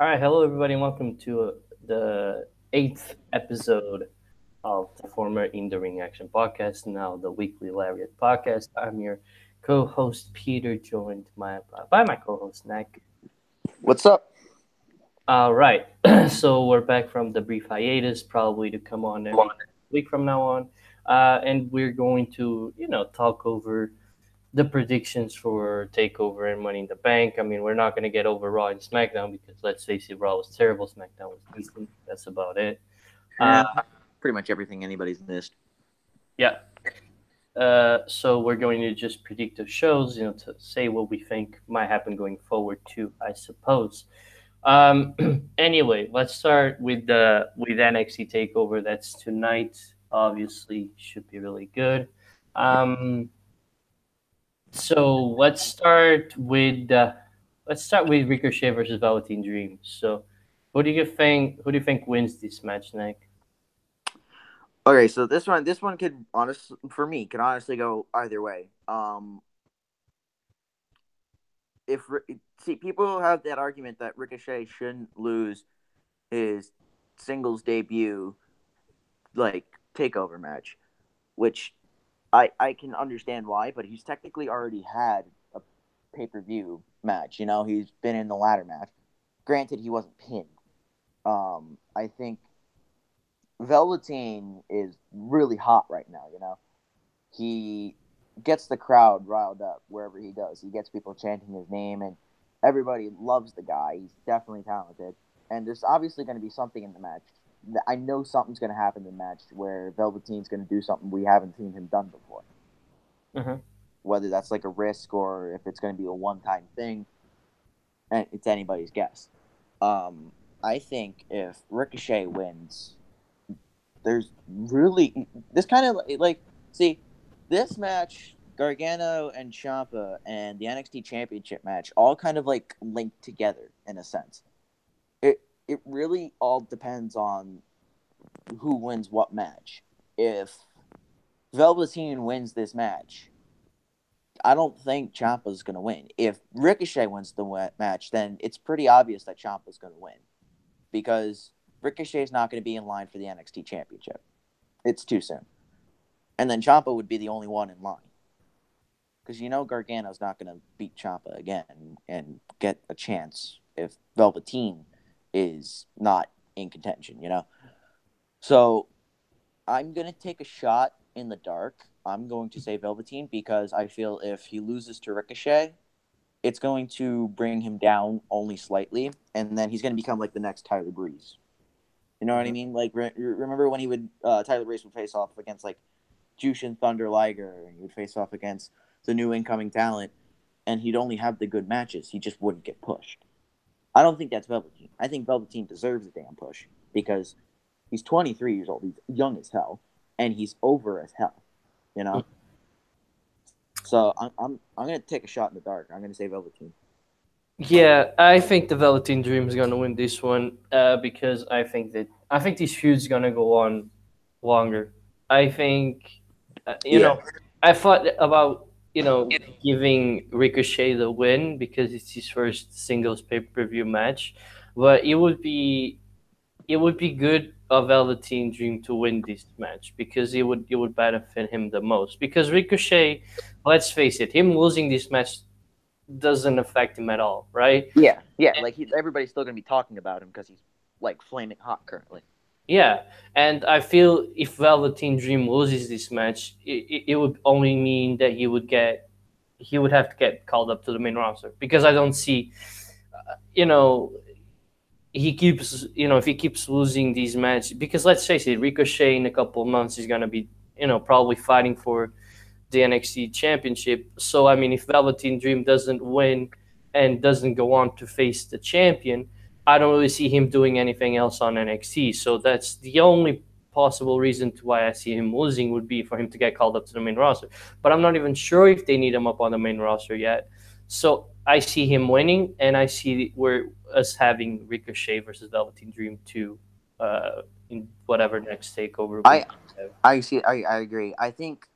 All right, hello everybody, and welcome to the eighth episode of the former In the Ring Action podcast, now the weekly Lariat podcast. I'm your co-host Peter, joined by my co-host Nick. What's up? All right, so we're back from the brief hiatus, probably to come on every week from now on, and we're going to talk over the predictions for Takeover and Money in the Bank. I mean, we're not going to get over Raw and SmackDown because let's face it, Raw was terrible, SmackDown was decent. That's about it. Uh, Yeah, pretty much everything anybody's missed. yeah. So we're going to just predict the shows, to say what we think might happen going forward too, I suppose. Um, anyway, let's start with NXT Takeover. That's tonight. Obviously, should be really good. Um, So let's start with Ricochet versus Velveteen Dream. So, who do you think wins this match, Nick? Okay, so this one could for me could honestly go either way. If see people have that argument that Ricochet shouldn't lose his singles debut like takeover match, which I can understand why, but he's technically already had a pay-per-view match. He's been in the ladder match. Granted, he wasn't pinned. I think Velveteen is really hot right now. He gets the crowd riled up wherever he goes. He gets people chanting his name, and everybody loves the guy. He's definitely talented, and there's obviously going to be something in the match. I know something's going to happen in the match where Velveteen's going to do something we haven't seen him done before. Mm-hmm. Whether that's like a risk or if it's going to be a one-time thing, and it's anybody's guess. I think if Ricochet wins, there's really this kind of see this match, Gargano and Ciampa and the NXT Championship match all kind of like linked together in a sense. It really all depends on who wins what match. If Velveteen wins this match, I don't think Ciampa's going to win. If Ricochet wins the match, then it's pretty obvious that Ciampa's going to win because Ricochet's not going to be in line for the NXT Championship. It's too soon. And then Ciampa would be the only one in line. Because Gargano's not going to beat Ciampa again and get a chance if Velveteen is not in contention. So I'm going to take a shot in the dark. I'm going to say Velveteen because I feel if he loses to Ricochet, it's going to bring him down only slightly, and then he's going to become like the next Tyler Breeze. You know what I Mm-hmm. mean? Like, remember when Tyler Breeze would face off against like Jushin Thunder Liger, and he would face off against the new incoming talent, and he'd only have the good matches. He just wouldn't get pushed. I don't think that's Velveteen. I think Velveteen deserves a damn push because he's 23 years old. He's young as hell, and he's over as hell. You know. So I'm gonna take a shot in the dark. I'm gonna say Velveteen. Yeah, I think the Velveteen Dream is gonna win this one because I think this feud's gonna go on longer. I think you Yeah. know I thought about giving Ricochet the win because it's his first singles pay-per-view match, but it would be good of Velveteen Dream to win this match because it would benefit him the most. Because Ricochet, let's face it, him losing this match doesn't affect him at all, right? Yeah. Like everybody's still gonna be talking about him because he's like flaming hot currently. Yeah, and I feel if Velveteen Dream loses this match, it would only mean that he would have to get called up to the main roster because I don't see, you know, if he keeps losing these matches, because let's face it, Ricochet in a couple of months is gonna be, probably fighting for the NXT Championship. So I mean, if Velveteen Dream doesn't win and doesn't go on to face the champion, I don't really see him doing anything else on NXT. So that's the only possible reason to why I see him losing would be for him to get called up to the main roster. But I'm not even sure if they need him up on the main roster yet. So I see him winning, and I see we're us having Ricochet versus Velveteen Dream 2 in whatever next takeover we I have. I see. I agree. I think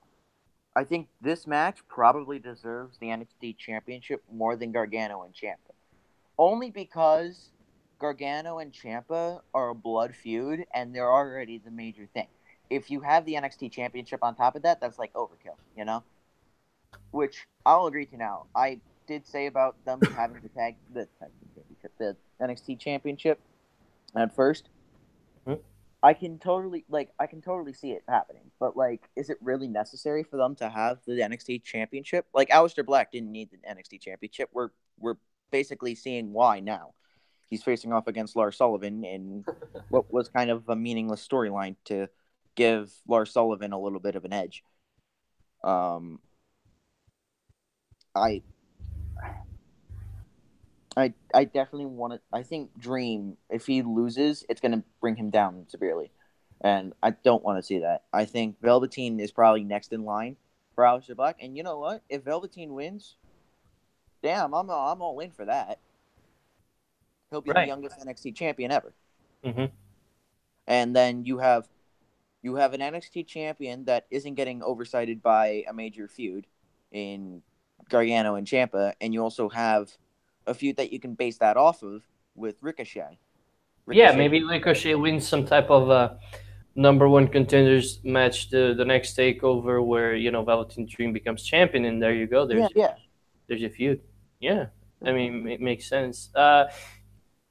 this match probably deserves the NXT Championship more than Gargano and Ciampa, only because Gargano and Ciampa are a blood feud, and they're already the major thing. If you have the NXT Championship on top of that, that's like overkill, you know? Which I'll agree to now. I did say about them having the tag team championship, the NXT Championship at first. Mhm. I can totally see it happening, but like, is it really necessary for them to have the NXT Championship? Like, Aleister Black didn't need the NXT Championship. We're basically seeing why now. He's facing off against Lars Sullivan in what was kind of a meaningless storyline to give Lars Sullivan a little bit of an edge. Um, I I definitely want to. I think Dream, if he loses, it's going to bring him down severely, and I don't want to see that. I think Velveteen is probably next in line for Aleister Black, and you know what? If Velveteen wins, damn, I'm all in for that. He'll be the Right. youngest NXT champion ever, Hmm. and then you have an NXT champion that isn't getting oversighted by a major feud in Gargano and Ciampa, and you also have a feud that you can base that off of with Ricochet. Yeah, Ricochet. maybe Ricochet wins some type of number one contenders match the next takeover where Velveteen Dream becomes champion, and there you go. Yeah, yeah. There's a feud. Yeah, I mean it makes sense.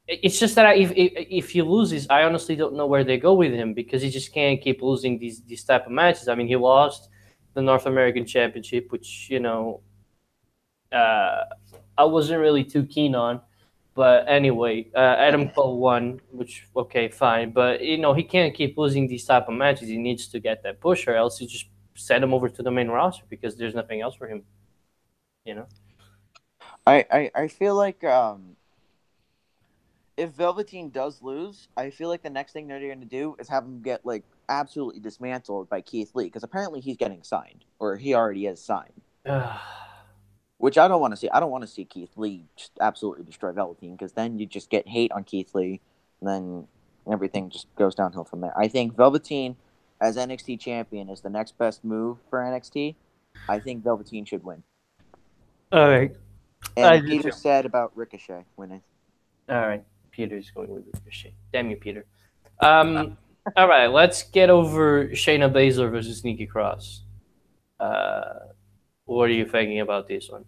It's just that if he loses, I honestly don't know where they go with him because he just can't keep losing these type of matches. I mean, he lost the North American Championship, which uh, I wasn't really too keen on. But anyway, Adam Cole won, which okay, fine. But he can't keep losing these type of matches. He needs to get that push, or else you just send him over to the main roster because there's nothing else for him. You know. I feel like if Velveteen does lose, I feel like the next thing they're going to do is have him get like absolutely dismantled by Keith Lee because apparently he's getting signed or he already is signed. Which I don't want to see. I don't want to see Keith Lee just absolutely destroy Velveteen because then you just get hate on Keith Lee, and then everything just goes downhill from there. I think Velveteen as NXT champion is the next best move for NXT. I think Velveteen should win. All right. I And do Peter too. said about Ricochet winning. All right. Peter's going with Ricochet. Damn you, Peter. All right. Let's get over Shayna Baszler versus Nikki Cross. Uh, what are you thinking about this one?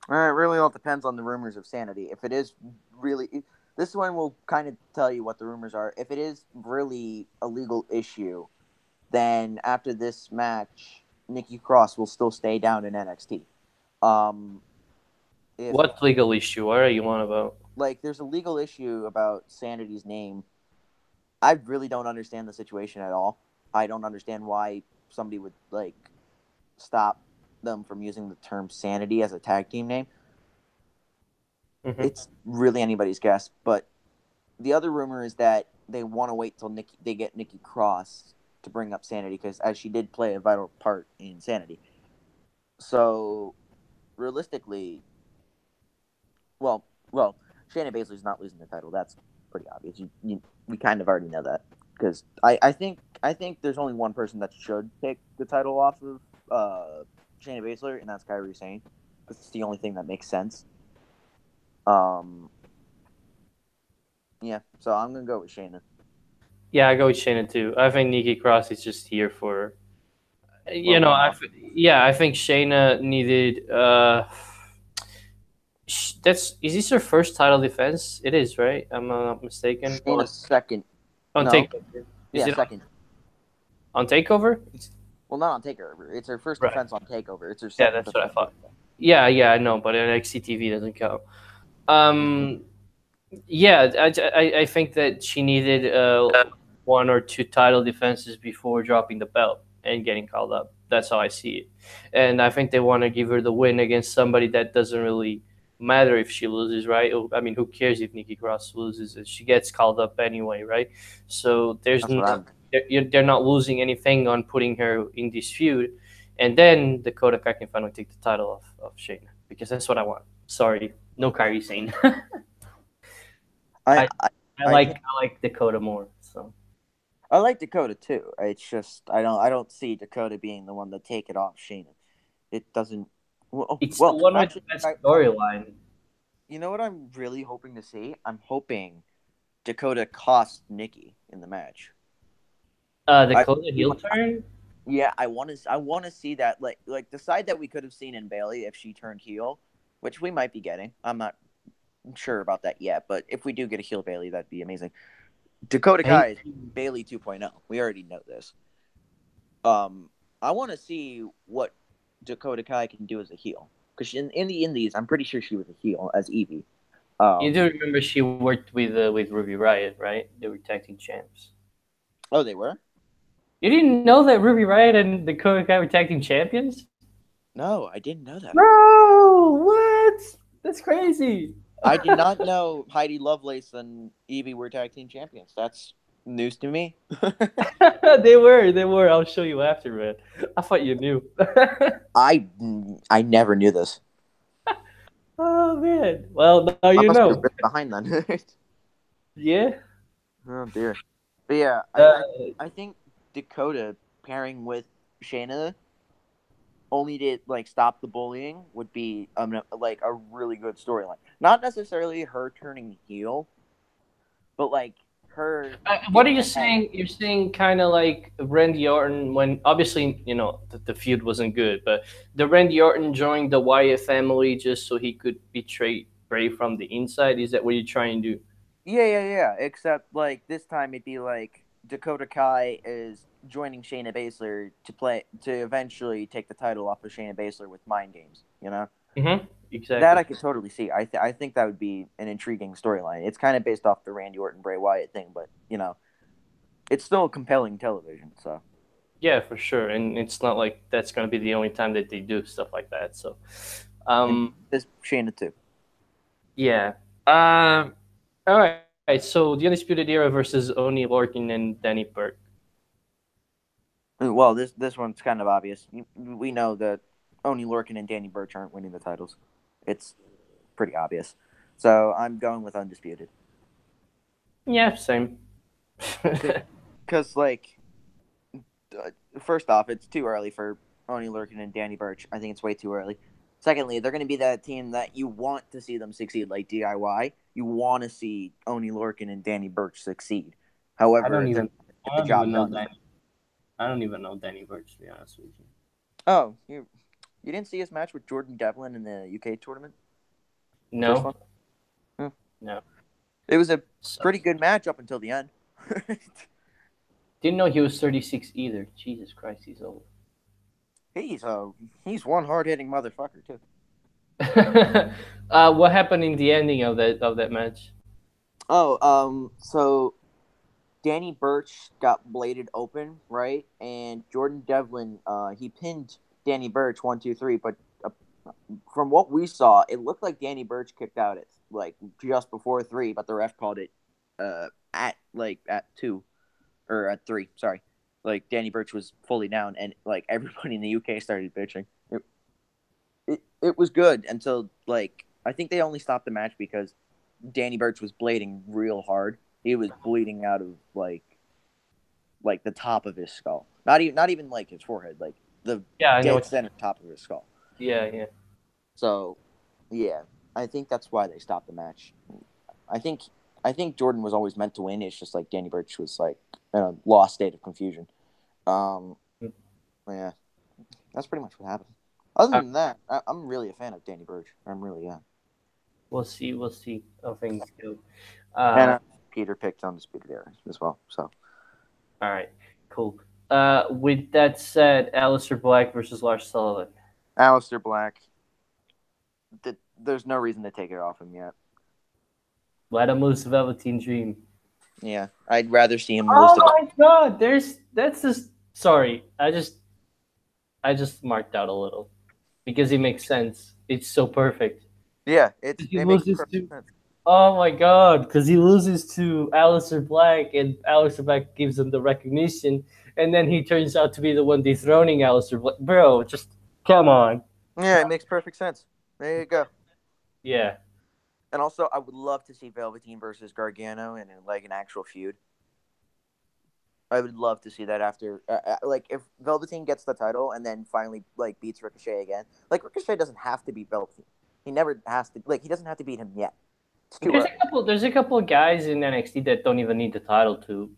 It really all depends on the rumors of sanity. If it is really, this one will kind of tell you what the rumors are. If it is really a legal issue, then after this match, Nikki Cross will still stay down in NXT. Um, if What legal issue? What are you on about? like there's a legal issue about Sanity's name, I really don't understand the situation at all. I don't understand why somebody would like stop them from using the term Sanity as a tag team name. Hmm. It's really anybody's guess. But the other rumor is that they want to wait till they get Nikki Cross to bring up Sanity because as she did play a vital part in Sanity. So realistically, well, Shayna Baszler's not losing the title. That's pretty obvious. We kind of already know that because I think there's only one person that should take the title off of Shayna Baszler, and that's Kairi Sane. That's the only thing that makes sense. Um, yeah. So I'm gonna go with Shayna. Yeah, I go with Shayna too. I think Nikki Cross is just here for For one off. yeah, I think Shayna needed. That's is this her first title defense? It is, right? I'm not mistaken. Shayna's second. On No. Takeover. Is Yeah, it second. on Takeover? Well, not on Takeover. It's her first Right. defense on Takeover. It's her Yeah, second that's what I defense. thought. Yeah, yeah, I know, but NXT TV doesn't count. Um, yeah, I think that she needed one or two title defenses before dropping the belt and getting called up. That's how I see it. And I think they want to give her the win against somebody that doesn't really matter if she loses, right? I mean, who cares if Nikki Cross loses? She gets called up anyway, right? So there's That's what I'm. they're not losing anything on putting her in this feud. And then Dakota Kai can finally take the title of Shayna because that's what I want. Sorry, no Kyrie Sane. I I I, I I like think I like Dakota more. So I like Dakota too. It's just I don't see Dakota being the one to take it off Shayna. It doesn't. it's the Well, one with the actually, best storyline. you know what I'm really hoping to see? I'm hoping Dakota cost Nikki in the match. Dakota heel turn. Yeah, I want to see that, like the side that we could have seen in Bayley if she turned heel, which we might be getting. I'm not sure about that yet, but if we do get a heel Bayley, that'd be amazing. Dakota Kai is Bayley 2.0. We already know this. I want to see what Dakota Kai can do as a heel, because in the Indies, I'm pretty sure she was a heel as Evie. You do remember she worked with Ruby Riot, right? They were tag team champs. Oh, they were? You didn't know that Ruby Riot and Dakota Kai were tag team champions? No, I didn't know that. Bro, what? That's crazy. I did not know Heidi Lovelace and Evie were tag team champions. That's news to me. They were. I'll show you after, man. I thought you knew. I never knew this. Oh man. Well, now you I must know. be a bit behind then. Yeah. Oh dear. But yeah, I think Dakota pairing with Shayna only to like stop the bullying would be like a really good storyline. Not necessarily her turning heel, but like her. What are you saying? You're saying kind of like Randy Orton when obviously the feud wasn't good, but the Randy Orton joined the Wyatt family just so he could betray Bray from the inside. Is that what you're trying to do? Yeah. Except like this time it'd be like Dakota Kai is joining Shayna Baszler to eventually take the title off of Shayna Baszler with Mind Games. Mm-hmm. Exactly. That I could totally see. I think that would be an intriguing storyline. It's kind of based off the Randy Orton Bray Wyatt thing, but it's still compelling television. So yeah, for sure, and it's not like that's going to be the only time that they do stuff like that. So, and this Shayna too. yeah. All right. So the Undisputed Era versus Oni Lorcan and Danny Burke. Well, this one's kind of obvious. We know that Oni Lorcan and Danny Burch aren't winning the titles. It's pretty obvious. So I'm going with Undisputed. Yeah, same. Because, like, first off, it's too early for Oni Lorcan and Danny Burch. I think it's way too early. Secondly, they're going to be that team that you want to see them succeed, like DIY. You want to see Oni Lorcan and Danny Burch succeed. However, I don't even know done. I don't even know Danny Burch, to be honest with you. Oh, you didn't see his match with Jordan Devlin in the UK tournament? No. No. It was a pretty good match up until the end. Didn't know he was 36 either. Jesus Christ, he's old. He's one hard-hitting motherfucker too. What happened in the ending of that match? Oh, so Danny Burch got bladed open, right? And Jordan Devlin, he pinned Danny Burch 1, 2, 3. But from what we saw, it looked like Danny Burch kicked out at like just before 3, but the ref called it at 2 or at 3. Sorry, like Danny Burch was fully down, and like everybody in the UK started bitching. It was good until like I think they only stopped the match because Danny Burch was blading real hard. He was bleeding out of like the top of his skull. Not even like his forehead, like the dead center top of his skull. Yeah. So, yeah, I think that's why they stopped the match. I think Jordan was always meant to win. It's just like Danny Burch was like in a lost state of confusion. Yeah, that's pretty much what happened. Other than that, I'm really a fan of Danny Burch. I'm really We'll see how things go. And Peter picked Undisputed Era as well. So, all right, cool. With that said, Aleister Black versus Lars Sullivan. Aleister Black. There's no reason to take it off him yet. Let him lose the Velveteen Dream. Yeah, I'd rather see him lose. Oh my God! That's just sorry. I just marked out a little because it makes sense. It's so perfect. Yeah, it makes perfect sense. Oh my God! Because he loses to Aleister Black, and Aleister Black gives him the recognition, and then he turns out to be the one dethroning Aleister Black. Bro, just come on. Yeah, it makes perfect sense. There you go. Yeah. And also, I would love to see Velveteen versus Gargano in like an actual feud. I would love to see that after, like, if Velveteen gets the title and then finally like beats Ricochet again. Like Ricochet doesn't have to beat Velveteen. He never has to. Like he doesn't have to beat him yet. It's too early. There's a couple of guys in NXT that don't even need the title to.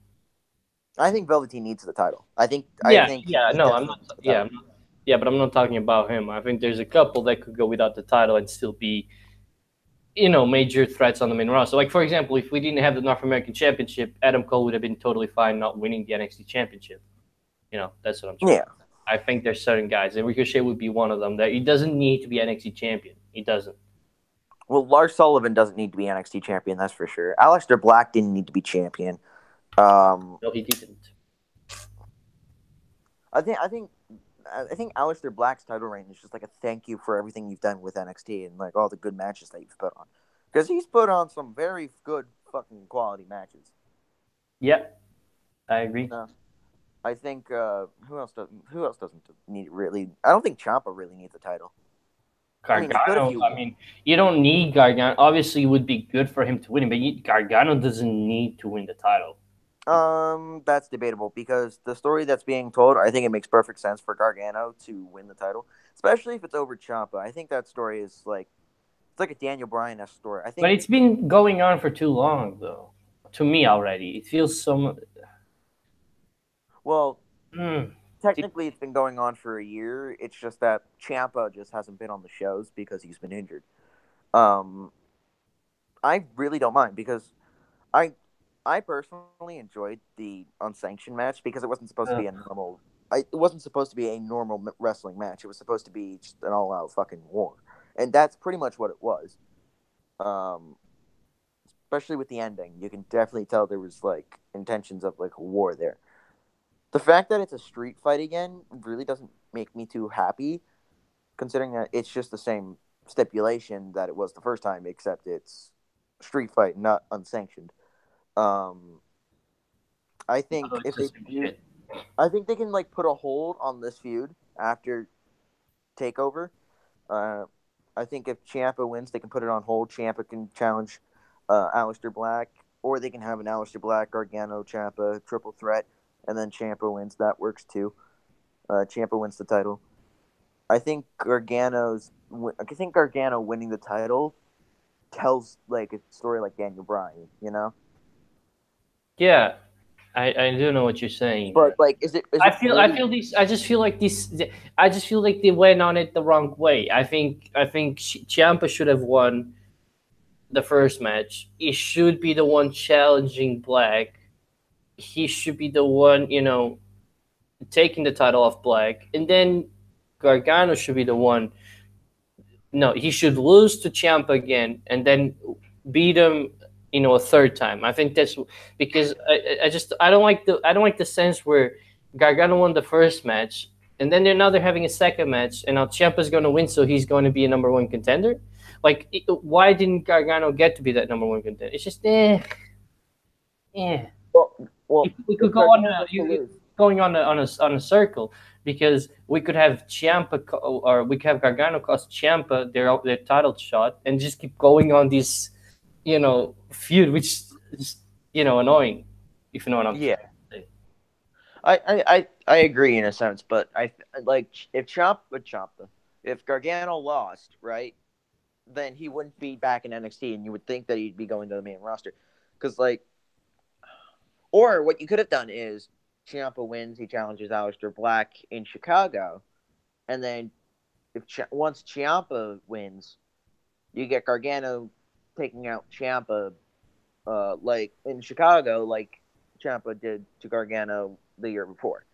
I think Velveteen needs the title. I think Yeah, he no, I'm not. definitely needs the Yeah, title. yeah, but I'm not talking about him. I think there's a couple that could go without the title and still be, major threats on the main roster. Like for example, if we didn't have the North American Championship, Adam Cole would have been totally fine not winning the NXT Championship. That's what I'm trying. Yeah. I think there's certain guys, and Ricochet would be one of them. That he doesn't need to be NXT champion. He doesn't. Well, Lars Sullivan doesn't need to be NXT champion, that's for sure. Aleister Black didn't need to be champion. No, he didn't. I think Aleister Black's title reign is just like a thank you for everything you've done with NXT and like all the good matches that you've put on, because he's put on some very good fucking quality matches. Yeah, I agree. I think who else doesn't need really? I don't think Ciampa really needs a title. Gargano. I mean, you don't need Gargano. Obviously, it would be good for him to win it, but Gargano doesn't need to win the title. That's debatable because the story that's being told, I think it makes perfect sense for Gargano to win the title, especially if it's over Ciampa. I think that story is like it's like a Daniel Bryan-esque story. I think, but it's been going on for too long, though. To me, already, it feels so. Well, technically, it's been going on for a year. It's just that Ciampa just hasn't been on the shows because he's been injured. I really don't mind because I personally enjoyed the unsanctioned match because it wasn't supposed to be a normal. It wasn't supposed to be a normal wrestling match. It was supposed to be just an all-out fucking war, and that's pretty much what it was. Especially with the ending, you can definitely tell there was like intentions of like a war there. The fact that it's a street fight again really doesn't make me too happy, considering that it's just the same stipulation that it was the first time, except it's street fight, not unsanctioned. I think I think they can like put a hold on this feud after TakeOver. I think if Ciampa wins, they can put it on hold. Ciampa can challenge Aleister Black, or they can have an Aleister Black, Gargano, Ciampa triple threat, and then Ciampa wins. That works too. Ciampa wins the title. I think Gargano winning the title tells like a story like Daniel Bryan, you know. Yeah, I do know what you're saying. But like, I feel these. I just feel like this. I just feel like they went on it the wrong way. I think Ciampa should have won the first match. He should be the one challenging Black. He should be the one, taking the title off Black, and then Gargano should be the one. No, he should lose to Ciampa again, and then beat him, a third time. I think that's because I don't like the sense where Gargano won the first match, and then they're having a second match, and now Ciampa's going to win, so he's going to be a number one contender. Like, why didn't Gargano get to be that number one contender? It's just Well, we could go on going on a circle, because we could have Ciampa or we could have Gargano cost Ciampa their title shot and just keep going on this, feud, which is annoying, if you know what I'm saying. I agree in a sense, but I like if Gargano lost, right, then he wouldn't be back in NXT, and you would think that he'd be going to the main roster, because or what you could have done is Ciampa wins, he challenges Aleister Black in Chicago, and then once Ciampa wins, you get Gargano taking out Ciampa, like in Chicago, like Ciampa did to Gargano the year before.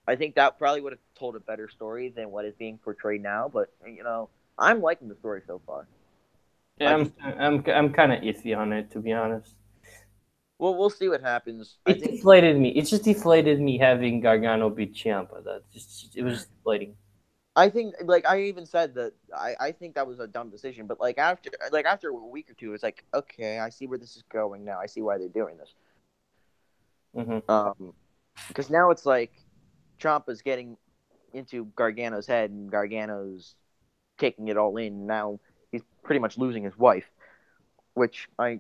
I think that probably would have told a better story than what is being portrayed now. But I'm liking the story so far. Yeah, I'm kind of iffy on it, to be honest. Well, we'll see what happens. Deflated me. It just deflated me having Gargano beat Ciampa. It was deflating. I think, like I even said that I think that was a dumb decision. But after a week or two, it's like, okay, I see where this is going now. I see why they're doing this. Mm-hmm. Because now it's like Ciampa's getting into Gargano's head, and Gargano's taking it all in. Now he's pretty much losing his wife, which I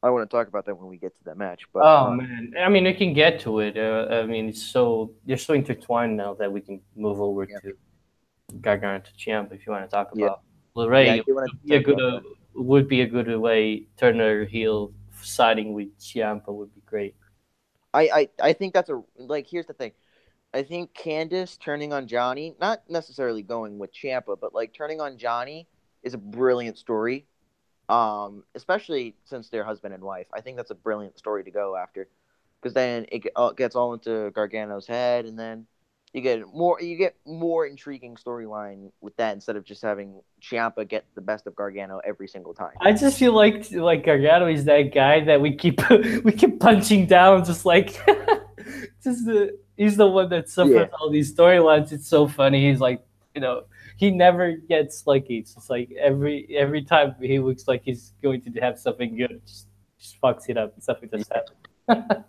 want to talk about that when we get to that match. But man, I mean, we can get to it. I mean, they're so intertwined now that we can move over to Gargano to Ciampa if you want to talk about Lariat. would be a good way. Turner heel siding with Ciampa would be great. I think that's a like. Here's the thing. I think Candice turning on Johnny, not necessarily going with Champa, but like turning on Johnny is a brilliant story. Especially since they're husband and wife. I think that's a brilliant story to go after, because then it gets all into Gargano's head, and then you get more intriguing storyline with that instead of just having Ciampa get the best of Gargano every single time. I just feel like Gargano is that guy that we keep we keep punching down, just like he's the one that suffers all these storylines. It's so funny. He's like, he never gets lucky. It's just like every time he looks like he's going to have something good, just fucks it up and something just happens.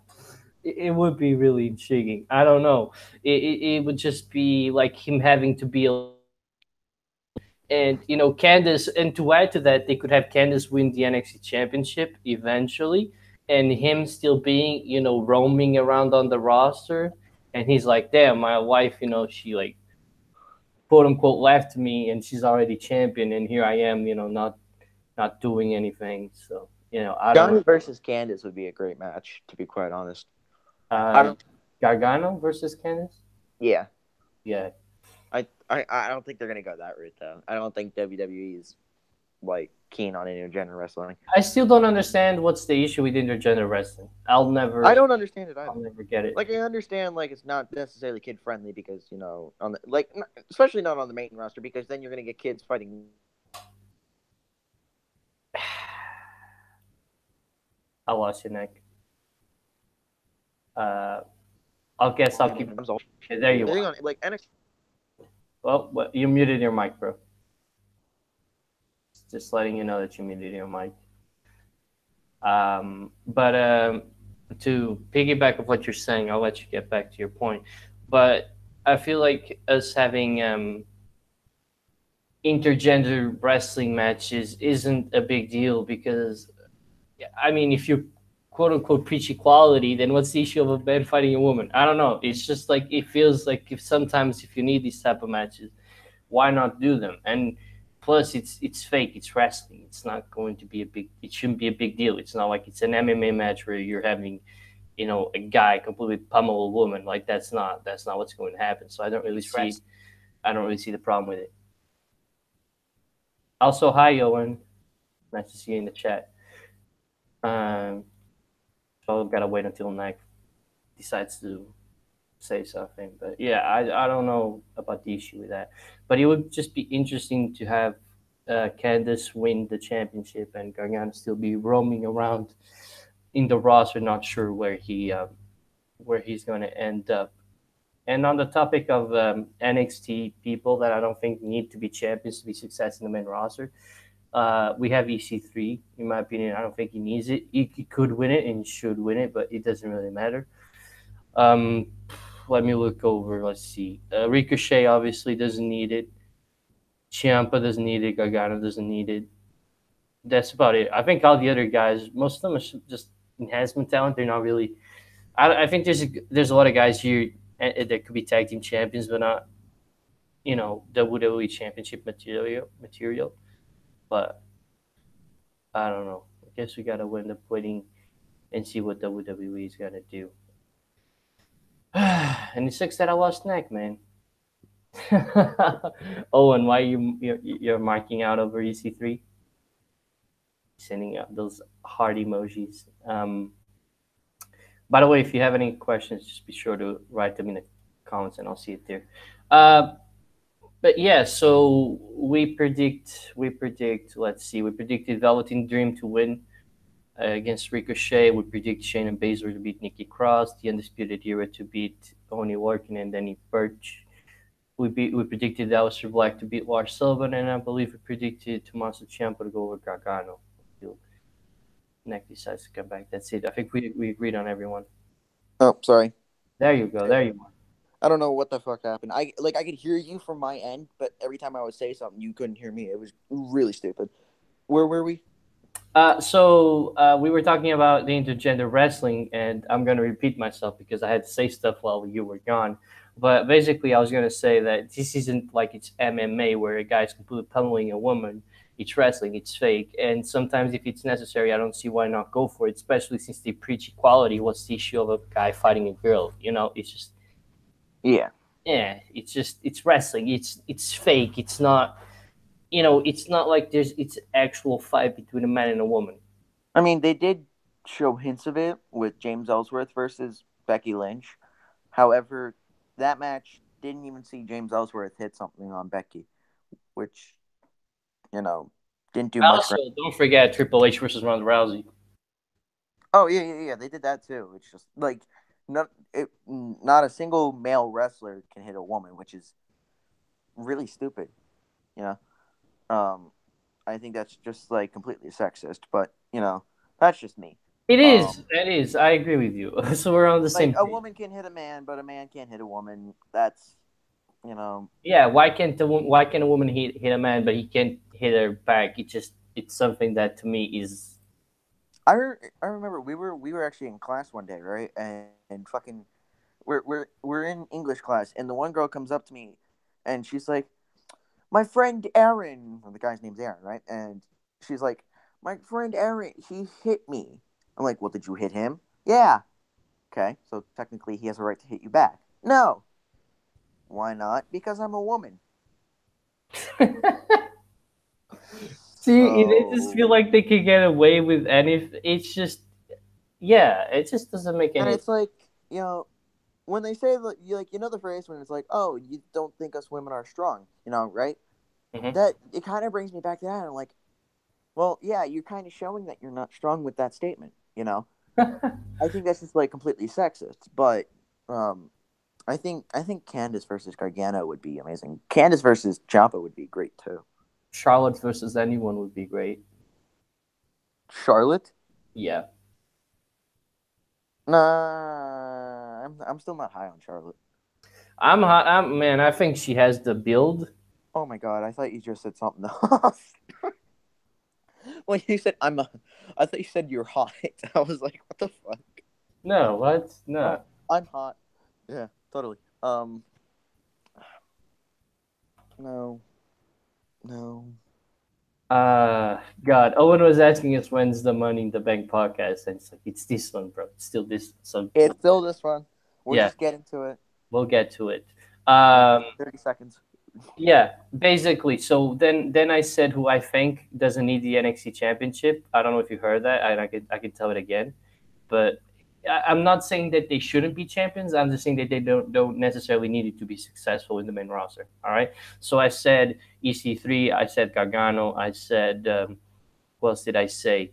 It would be really intriguing. I don't know. It would just be like him having to be and Candice, and to add to that, they could have Candice win the NXT championship eventually, and him still being roaming around on the roster, and he's like, damn, my wife, she like quote unquote left me, and she's already champion, and here I am, not doing anything. So I don't Johnny versus Candice would be a great match, to be quite honest. Gargano versus Candice. Yeah. I don't think they're gonna go that route though. I don't think WWE is like keen on intergender wrestling. I still don't understand what's the issue with intergender wrestling. I don't understand it either. I'll never get it. Like I understand like it's not necessarily kid friendly because on the especially not on the main roster, because then you're gonna get kids fighting. I lost your neck. I'll keep. There you are. Like NXT. Well, you muted your mic, bro. Just letting you know that you muted your mic. But to piggyback of what you're saying, I'll let you get back to your point. But I feel like us having intergender wrestling matches isn't a big deal because, I mean, if you quote unquote preach equality, then what's the issue of a man fighting a woman? I don't know. It's just like it feels like if you need these type of matches, why not do them? And plus, it's fake. It's wrestling. It's not going to be it shouldn't be a big deal. It's not like it's an MMA match where you're having, a guy completely pummel a woman. Like that's not what's going to happen. So I don't really see the problem with it. Also, hi, Owen. Nice to see you in the chat. So I've got to wait until Nike decides to say something. But yeah, I don't know about the issue with that. But it would just be interesting to have Candice win the championship and Gargano still be roaming around in the roster, not sure where he's going to end up. And on the topic of NXT people that I don't think need to be champions to be success in the main roster, we have EC3. In my opinion, I don't think he needs it. He could win it and should win it, but it doesn't really matter. Let me look over. Let's see. Ricochet obviously doesn't need it. Ciampa doesn't need it. Gargano doesn't need it. That's about it. I think all the other guys, most of them are just enhancement talent. They're not really. I think there's a lot of guys here that could be tag team champions, but not, WWE championship material. But I don't know. I guess we gotta end up waiting and see what WWE is gonna do. And it sucks that I lost neck, man. Owen, why you're marking out over EC3? Sending out those heart emojis. By the way, if you have any questions, just be sure to write them in the comments, and I'll see it there. But yeah, so we predict. Let's see. We predicted Velveteen Dream to win against Ricochet. We predict Shayna and Baszler to beat Nikki Cross. The Undisputed Era to beat Oney Lorcan and Danny Burch. We predicted Aleister Black to beat Lars Sullivan, and I believe we predicted Tommaso Ciampa to go over Gargano. Neck decides to come back. That's it. I think we agreed on everyone. Oh, sorry. There you go. There you are. I don't know what the fuck happened. I could hear you from my end, but every time I would say something, you couldn't hear me. It was really stupid. Where were we? So we were talking about the intergender wrestling, and I'm going to repeat myself because I had to say stuff while you were gone. But basically, I was going to say that this isn't like it's MMA where a guy's completely pummeling a woman. It's wrestling. It's fake. And sometimes if it's necessary, I don't see why not go for it. Especially since they preach equality. What's the issue of a guy fighting a girl? It's just Yeah. yeah. It's wrestling. It's fake. It's not. It's not like it's actual fight between a man and a woman. I mean, they did show hints of it with James Ellsworth versus Becky Lynch. However, that match didn't even see James Ellsworth hit something on Becky, which, didn't do much Also, for him. don't forget Triple H versus Ronda Rousey. Oh, yeah. They did that too. It's just like not a single male wrestler can hit a woman, which is really stupid. You know, I think that's just like completely sexist. But that's just me. It is. It is. I agree with you. So we're on the Like same a page. woman can hit a man, but a man can't hit a woman. That's Yeah. Why can a woman hit a man, but he can't hit her back? It's something that to me is. I remember we were actually in class one day, right? And fucking we're in English class, and the one girl comes up to me, and she's like, "My friend Aaron," the guy's name's Aaron, right? And she's like, "My friend Aaron, he hit me." I'm like, "Well, did you hit him?" "Yeah." "Okay, so technically he has a right to hit you back." "No." "Why not?" "Because I'm a woman." See, they just feel So, like they can get away with anything. It's just, yeah, it just doesn't make and any. it's like, when they say that, the phrase when it's like, "Oh, you don't think us women are strong," right? Mhm. That it kind of brings me back to that. I'm like, well, yeah, you're kind of showing that you're not strong with that statement. I think that's just like completely sexist. But um, I think Candice versus Gargano would be amazing. Candice versus Ciampa would be great too. Charlotte versus anyone would be great. Charlotte? Yeah. Nah, I'm still not high on Charlotte. Man, I think she has the build. Oh my god, I thought you just said something else. When you said I thought you said you're hot. I was like, what the fuck? No, what? No. Oh, I'm hot. Yeah, totally. No, no. God, Owen was asking us when's the Money in the Bank podcast, and it's like it's this one, bro. It's still this. So It's still this one. We're yeah, just getting to it. we'll get to it. In Um, 30 seconds. yeah, basically. So then I said who I think doesn't need the NXT championship. I don't know if you heard that. I could tell it again, but I'm not saying that they shouldn't be champions. I'm just saying that they don't necessarily need it to be successful in the main roster. All right. So I said EC3. I said Gargano. I said what else did I say?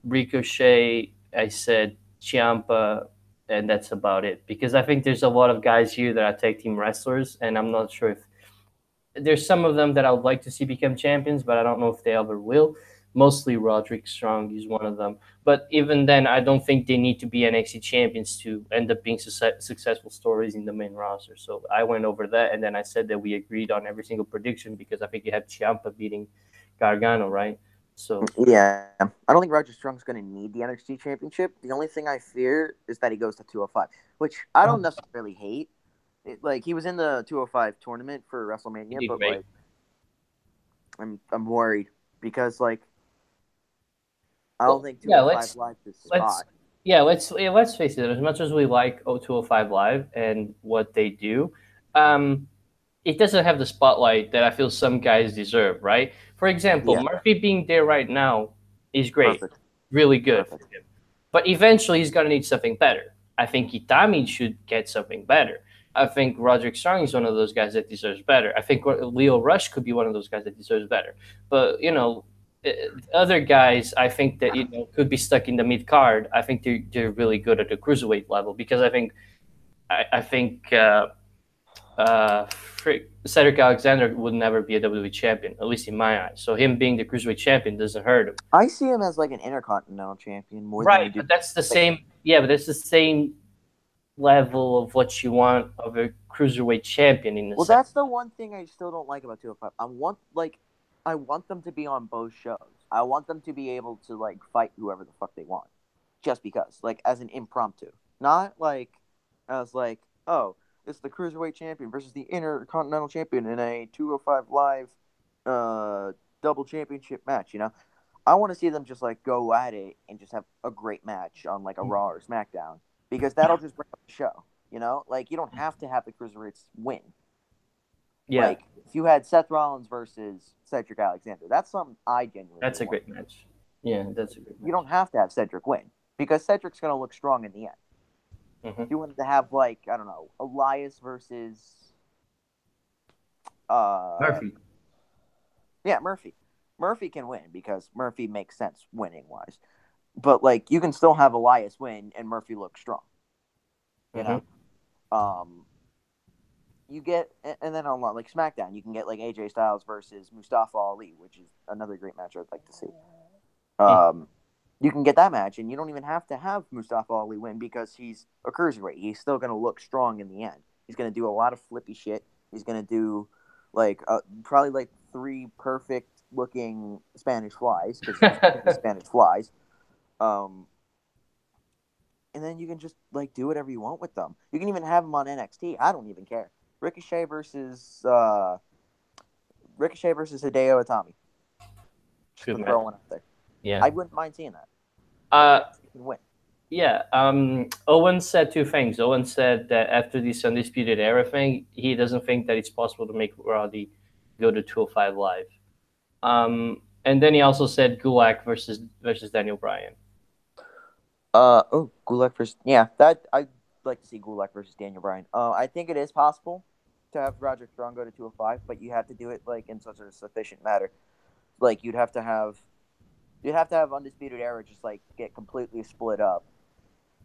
Ricochet. I said Ciampa, and that's about it. Because I think there's a lot of guys here that are tag team wrestlers, and I'm not sure if there's some of them that I would like to see become champions, but I don't know if they ever will. Mostly Roderick Strong is one of them. But even then, I don't think they need to be NXT champions to end up being successful stories in the main roster. So I went over that, and then I said that we agreed on every single prediction because I think you have Ciampa beating Gargano, right? So Yeah. I don't think Roger Strong's going to need the NXT championship. The only thing I fear is that he goes to 205, which I don't necessarily hate. Like, he was in the 205 tournament for he WrestleMania, did but, great. like, I'm worried because, like, I don't Well, think yeah, 205 Live is let's spot. let's face it. As much as we like 0205 Live and what they do, it doesn't have the spotlight that I feel some guys deserve, right? For example, Yeah. Murphy being there right now is great, Perfect. really good for Perfect. him. But eventually, he's gonna need something better. I think Itami should get something better. I think Roderick Strong is one of those guys that deserves better. I think Leo Rush could be one of those guys that deserves better. But other guys, I think that could be stuck in the mid card. I think they're really good at the cruiserweight level because I think Cedric Alexander would never be a WWE champion, at least in my eyes. So him being the cruiserweight champion doesn't hurt him. I see him as, like, an Intercontinental champion more than I Right, do. but that's the Like, same. Yeah, but that's the same level of what you want of a cruiserweight champion in the well, sense. that's the one thing I still don't like about 205. I want them to be on both shows. I want them to be able to, like, fight whoever the fuck they want, just because, like, as an impromptu, not like as like, oh, it's the cruiserweight champion versus the intercontinental champion in a 205 live double championship match. I want to see them just like go at it and just have a great match on like a Raw or SmackDown because that'll just bring up the show. Like you don't have to have the cruiserweights win. Yeah, Like if you had Seth Rollins versus Cedric Alexander, that's something I genuinely that's a want. great match. Yeah, that's a great You match. don't have to have Cedric win because Cedric's going to look strong in the end. Mm-hmm. You wanted to have like I don't know Elias versus Murphy. yeah, Murphy. Murphy can win because Murphy makes sense winning wise. But like you can still have Elias win and Murphy look strong. You Mm-hmm. know? You get and then on like SmackDown, you can get like AJ Styles versus Mustafa Ali, which is another great match I'd like to see. You can get that match, and you don't even have to have Mustafa Ali win because he's a cruiserweight. He's still going to look strong in the end. He's going to do a lot of flippy shit. He's going to do like probably like 3 perfect looking Spanish flies because he's Spanish flies. And then you can just like do whatever you want with them. You can even have them on NXT. I don't even care. Ricochet versus Hideo Itami. Just Good to match. throw one out there. Yeah. I wouldn't mind seeing that. You can win. Yeah. Owen said 2 things. Owen said that after this Undisputed Era thing, he doesn't think that it's possible to make Roddy go to 205 Live. And then he also said Gulak versus Daniel Bryan. Gulak versus that I'd like to see Gulak versus Daniel Bryan. I think it is possible to have Roderick Strong go to 205, but you have to do it like in such a sufficient matter. Like you'd have to have Undisputed Era just like get completely split up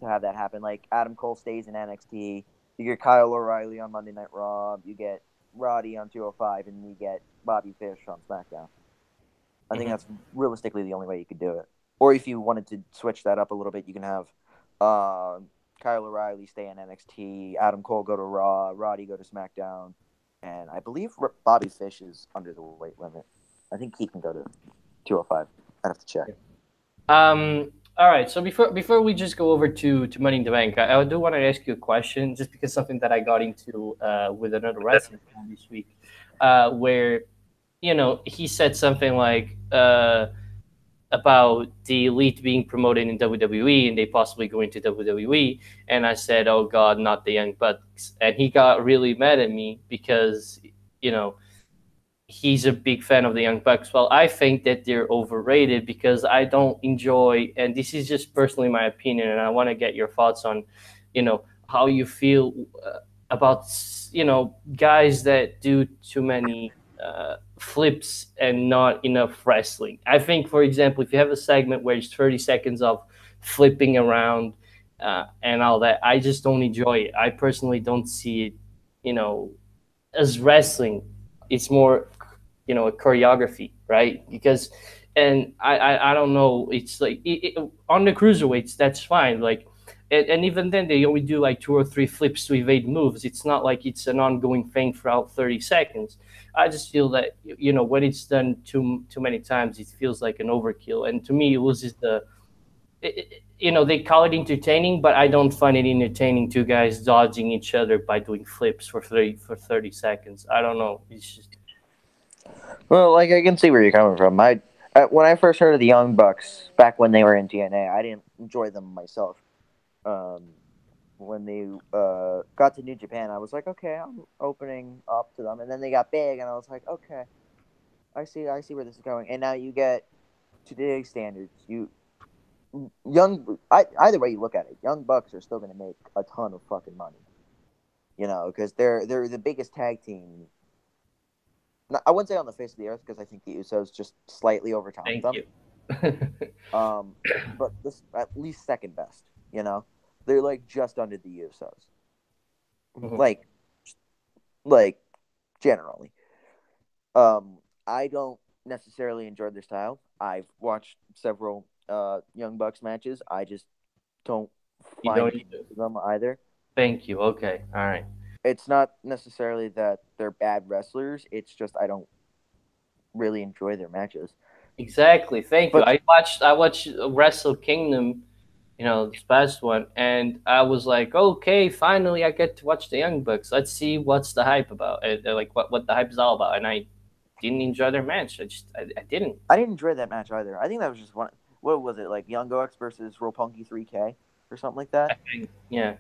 to have that happen. Like Adam Cole stays in NXT, you get Kyle O'Reilly on Monday Night Raw, you get Roddy on 205, and you get Bobby Fish on SmackDown. I think that's realistically the only way you could do it. Or if you wanted to switch that up a little bit, you can have Kyle O'Reilly stay in NXT, Adam Cole go to Raw, Roddy go to SmackDown, and I believe Bobby Fish is under the weight limit. I think he can go to 205. I'd have to check. All right. So before we just go over to Money in the Bank, I do want to ask you a question, just because something that I got into with another wrestling fan this week, where he said something like about the Elite being promoted in WWE and they possibly going to WWE, and I said, "Oh God, not the Young Bucks," and he got really mad at me because you know he's a big fan of the Young Bucks. Well, I think that they're overrated because I don't enjoy, and this is just personally my opinion, and I want to get your thoughts on, how you feel about, guys that do too many flips and not enough wrestling. I think, for example, if you have a segment where it's 30 seconds of flipping around and all that, I just don't enjoy it. I personally don't see it, as wrestling. It's more a choreography, right? Because and I don't know, it's like on the cruiserweights that's fine, like and even then they only do like 2 or 3 flips to evade moves. It's not like it's an ongoing thing throughout 30 seconds. I just feel that when it's done too many times, it feels like an overkill, and to me it was just they call it entertaining, but I don't find it entertaining, 2 guys dodging each other by doing flips for 30 seconds. I don't know, it's just. Well, like I can see where you're coming from. When I first heard of the Young Bucks back when they were in TNA, I didn't enjoy them myself. When they got to New Japan, I was like, okay, I'm opening up to them, and then they got big, and I was like, okay, I see where this is going. And now you get today's standards. Either way you look at it, Young Bucks are still going to make a ton of fucking money. Because they're the biggest tag team. I wouldn't say on the face of the earth because I think the Usos just slightly overtopped Thank them. you. But this at least second best. They're like just under the Usos. Mm-hmm. Like generally. I don't necessarily enjoy their style. I've watched several Young Bucks matches. I just don't find them either. Thank you. Okay. All right. It's not necessarily that they're bad wrestlers. It's just I don't really enjoy their matches. Exactly. Thank you. I watched Wrestle Kingdom, this past one, and I was like, okay, finally I get to watch the Young Bucks. Let's see what's the hype about. Like what the hype is all about. And didn't enjoy their match. I didn't. I didn't enjoy that match either. I think that was just one. What was it, like Young Bucks versus Roppongi 3K or something like that? I think, yeah.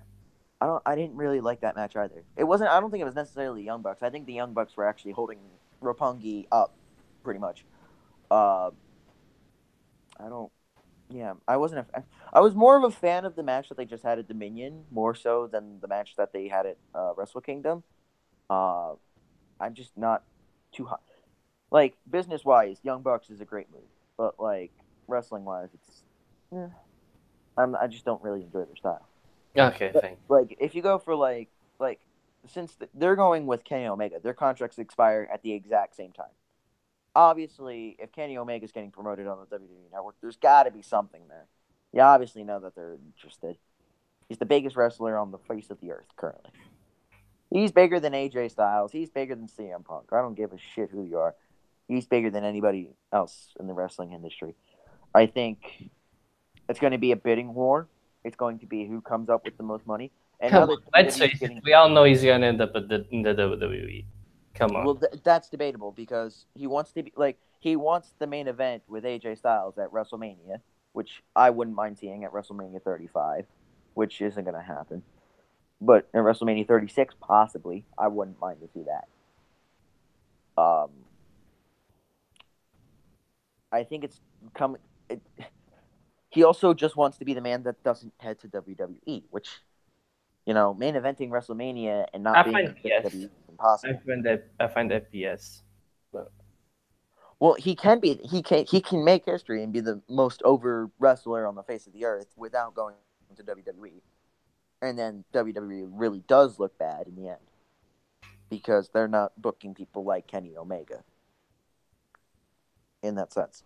I didn't really like that match either. It wasn't. I don't think it was necessarily Young Bucks. I think the Young Bucks were actually holding Roppongi up, pretty much. I don't. Yeah, I wasn't. I was more of a fan of the match that they just had at Dominion, more so than the match that they had at Wrestle Kingdom. I'm just not too hot. Like business wise, Young Bucks is a great move, but like wrestling wise, it's. I just don't really enjoy their style. Okay, thank. Like if you go for like since they're going with Kenny Omega, their contracts expire at the exact same time. Obviously, if Kenny Omega is getting promoted on the WWE Network, there's got to be something there. You obviously know that they're interested. He's the biggest wrestler on the face of the earth currently. He's bigger than AJ Styles. He's bigger than CM Punk. I don't give a shit who you are. He's bigger than anybody else in the wrestling industry. I think it's going to be a bidding war. It's going to be who comes up with the most money. And Come on, let's face it. We all know he's gonna end up in the WWE. Come on. Well, that's debatable because he wants to be he wants the main event with AJ Styles at WrestleMania, which I wouldn't mind seeing at WrestleMania 35, which isn't going to happen. But at WrestleMania 36, possibly, I wouldn't mind to see that. I think it's coming. He also just wants to be the man that doesn't head to WWE, which, main eventing WrestleMania and not being in WWE is impossible. I find that BS. But... Well, he can make history and be the most over wrestler on the face of the earth without going to WWE. And then WWE really does look bad in the end because they're not booking people like Kenny Omega in that sense.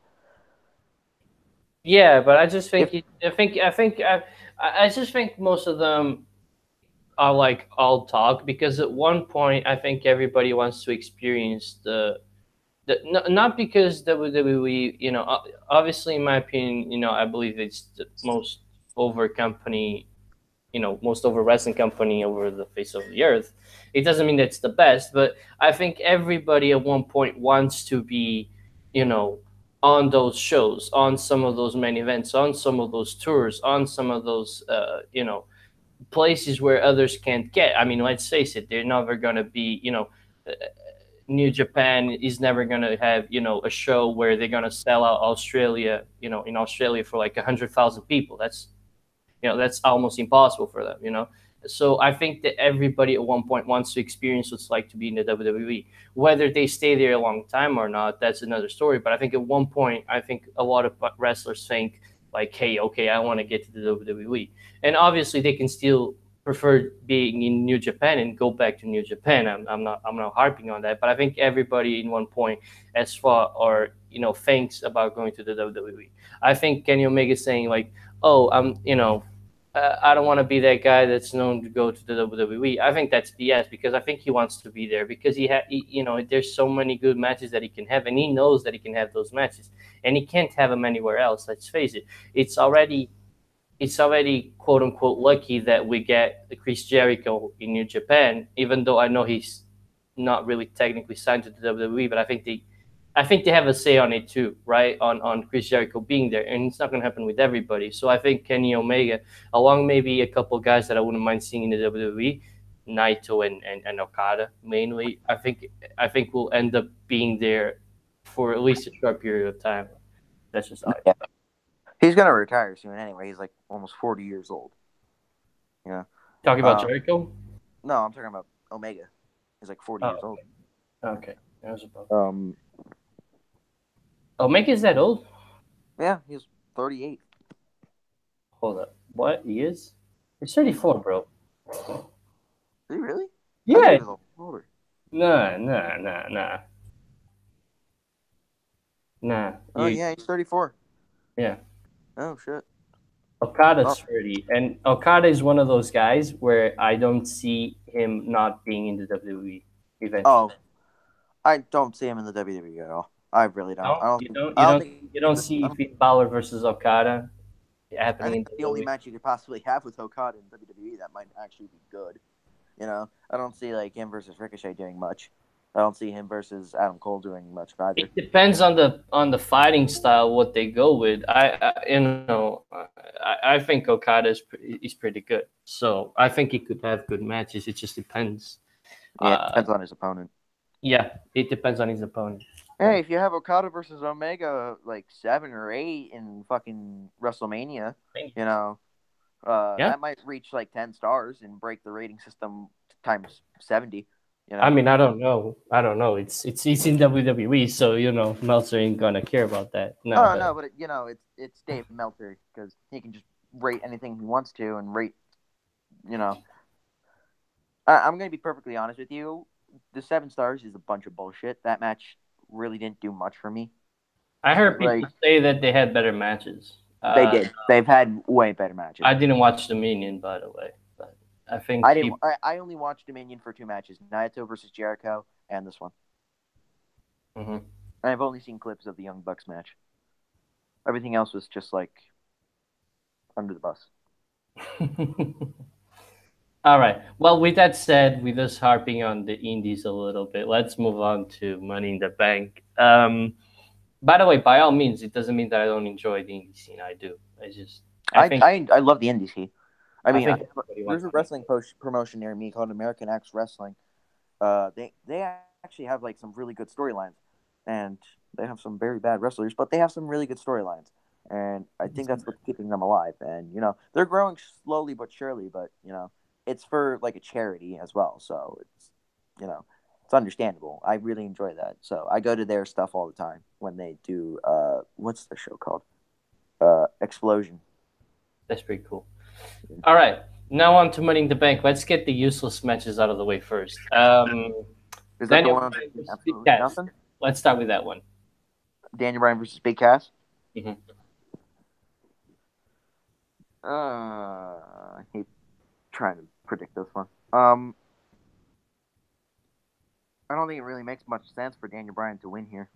Yeah, but I just think I just think most of them are like all talk because at one point I think everybody wants to experience not because WWE, obviously in my opinion, I believe it's the most over company, most over wrestling company over the face of the earth. It doesn't mean that it's the best, but I think everybody at one point wants to be, on those shows, on some of those main events, on some of those tours, on some of those, places where others can't get. I mean, let's face it, they're never going to be, New Japan is never going to have, a show where they're going to sell out Australia, in Australia for like 100,000 people. That's almost impossible for them. So I think that everybody at one point wants to experience what it's like to be in the WWE. Whether they stay there a long time or not, that's another story. But I think at one point, I think a lot of wrestlers think like, hey, okay, I want to get to the WWE. And obviously they can still prefer being in New Japan and go back to New Japan. I'm not harping on that, but I think everybody in one point as far or thinks about going to the WWE. I think Kenny Omega is saying like, oh, I don't want to be that guy that's known to go to the WWE. I think that's BS because I think he wants to be there because there's so many good matches that he can have, and he knows that he can have those matches, and he can't have them anywhere else. Let's face it. It's already quote unquote lucky that we get Chris Jericho in New Japan, even though I know he's not really technically signed to the WWE, but I think they have a say on it too, right? On Chris Jericho being there, and it's not going to happen with everybody. So I think Kenny Omega, along maybe a couple guys that I wouldn't mind seeing in the WWE, Naito and Okada mainly, I think will end up being there for at least a short period of time. That's just yeah. He's gonna retire soon anyway. He's like almost 40 years old. Yeah. Talking about Jericho? No, I'm talking about Omega. He's like 40 years old. Okay. That was about. Omega is that old? Yeah, he's 38. Hold up. What? He is? He's 34, bro. Is he really? Yeah. He was older. Nah. Oh, yeah, he's 34. Yeah. Oh, shit. Okada's 30. And Okada is one of those guys where I don't see him not being in the WWE eventually. Oh, I don't see him in the WWE at all. I really don't. You don't see Finn Balor versus Okada happening. I think the only match you could possibly have with Okada in WWE that might actually be good. I don't see like him versus Ricochet doing much. I don't see him versus Adam Cole doing much either. It depends on the fighting style, what they go with. I think he's pretty good. So I think he could have good matches. It just depends. Yeah, it depends on his opponent. Yeah, it depends on his opponent. Hey, if you have Okada versus Omega like 7 or 8 in fucking WrestleMania, that might reach like 10 stars and break the rating system times 70. I mean, I don't know. It's in WWE, so Meltzer ain't gonna care about that. No, but it's Dave Meltzer because he can just rate anything he wants to and rate. I'm gonna be perfectly honest with you. The 7 stars is a bunch of bullshit. That match really didn't do much for me. I heard people say that they had better matches. They did. They've had way better matches. I didn't watch Dominion, by the way, but I think I only watched Dominion for 2 matches: Naito versus Jericho and this one. Mm-hmm. And I've only seen clips of the Young Bucks match. Everything else was just like under the bus. All right. Well, with that said, we're just harping on the indies a little bit. Let's move on to Money in the Bank. By the way, by all means, it doesn't mean that I don't enjoy the indie scene. I do. I love the indie scene. I mean, there's a wrestling promotion near me called American X Wrestling. They actually have like some really good storylines, and they have some very bad wrestlers, but they have some really good storylines, and I think that's what's keeping them alive. And they're growing slowly but surely, but it's for like a charity as well, so it's it's understandable. I really enjoy that, so I go to their stuff all the time when they do what's the show called? Explosion. That's pretty cool. All right, now on to Money in the Bank. Let's get the useless matches out of the way first. Is that Daniel the one? Absolutely nothing. Let's start with that one. Daniel Bryan versus Big Cass. Mm-hmm. I hate trying to predict this one. I don't think it really makes much sense for Daniel Bryan to win here.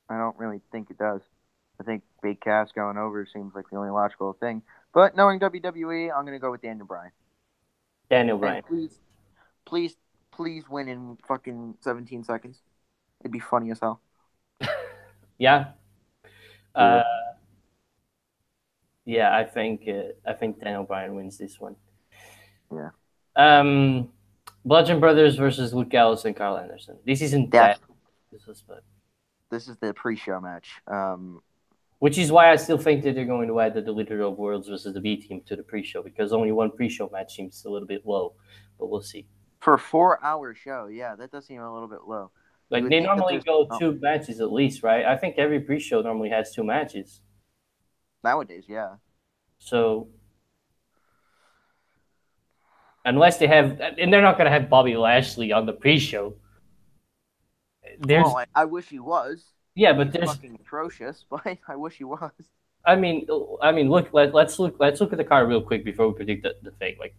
I don't really think it does. I think Big Cass going over seems like the only logical thing. But knowing WWE, I'm going to go with Daniel Bryan. Daniel Bryan. And please win in fucking 17 seconds. It'd be funny as hell. Yeah. Yeah, I think Daniel Bryan wins this one. Yeah. Bludgeon Brothers versus Luke Gallows and Carl Anderson. This isn't that. This is the pre-show match. Which is why I still think that they're going to add the Deleted of Worlds versus the B Team to the pre-show, because only one pre-show match seems a little bit low, but we'll see. For a 4-hour show, yeah, that does seem a little bit low. Like they normally go 2 matches at least, right? I think every pre-show normally has 2 matches. Nowadays, yeah. So unless they have, and they're not going to have Bobby Lashley on the pre-show. I wish he was. Yeah, but there's fucking atrocious. But I wish he was. I mean, look. Let's look at the card real quick before we predict the fate. Like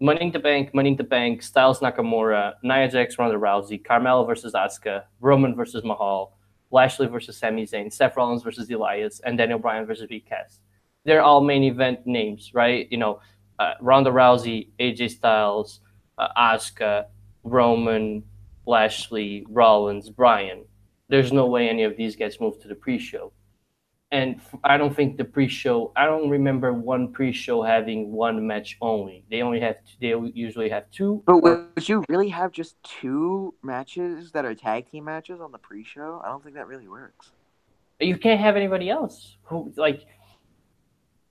Money in the Bank, Styles Nakamura, Nia Jax, Ronda Rousey, Carmella versus Asuka, Roman versus Mahal, Lashley versus Sami Zayn, Seth Rollins versus Elias, and Daniel Bryan versus Big Cass. They're all main event names, right? Ronda Rousey, AJ Styles, Asuka, Roman, Lashley, Rollins, Bryan. There's no way any of these gets moved to the pre-show. And I don't think the pre-show, I don't remember one pre-show having 1 match only. They usually have 2. But would you really have just 2 matches that are tag team matches on the pre-show? I don't think that really works. You can't have anybody else who, like,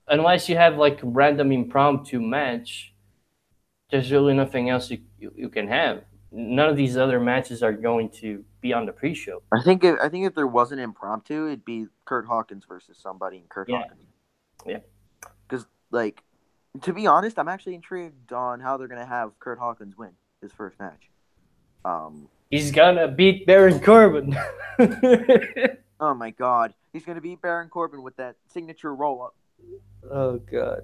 unless you have like a random impromptu match, there's really nothing else you can have. None of these other matches are going to be on the pre-show. I think if there was an impromptu, it'd be Kurt Hawkins versus somebody in Kurt Hawkins. Yeah. Because, like, to be honest, I'm actually intrigued on how they're going to have Kurt Hawkins win his first match. He's going to beat Baron Corbin. Oh, my God. He's going to beat Baron Corbin with that signature roll-up. Oh, God.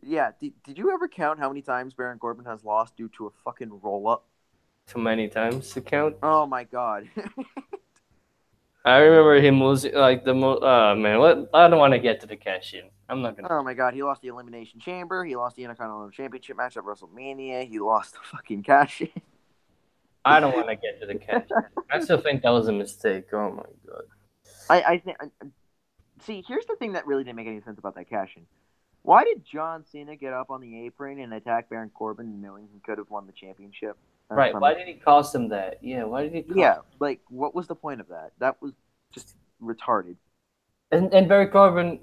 Yeah. Did you ever count how many times Baron Corbin has lost due to a fucking roll-up? Too many times to count. Oh my God! I remember him losing like the most. Man, I don't want to get to the cash in. I'm not gonna. Oh my God! He lost the Elimination Chamber. He lost the Intercontinental Championship match at WrestleMania. He lost the fucking cash in. I don't want to get to the cash. I still think that was a mistake. Oh my god. I think. See, here's the thing that really didn't make any sense about that cash in. Why did John Cena get up on the apron and attack Baron Corbin, knowing he could have won the championship? Right. Why did he cost him that? Yeah. Why did he? Yeah, like what was the point of that? That was just retarded. And Baron Corbin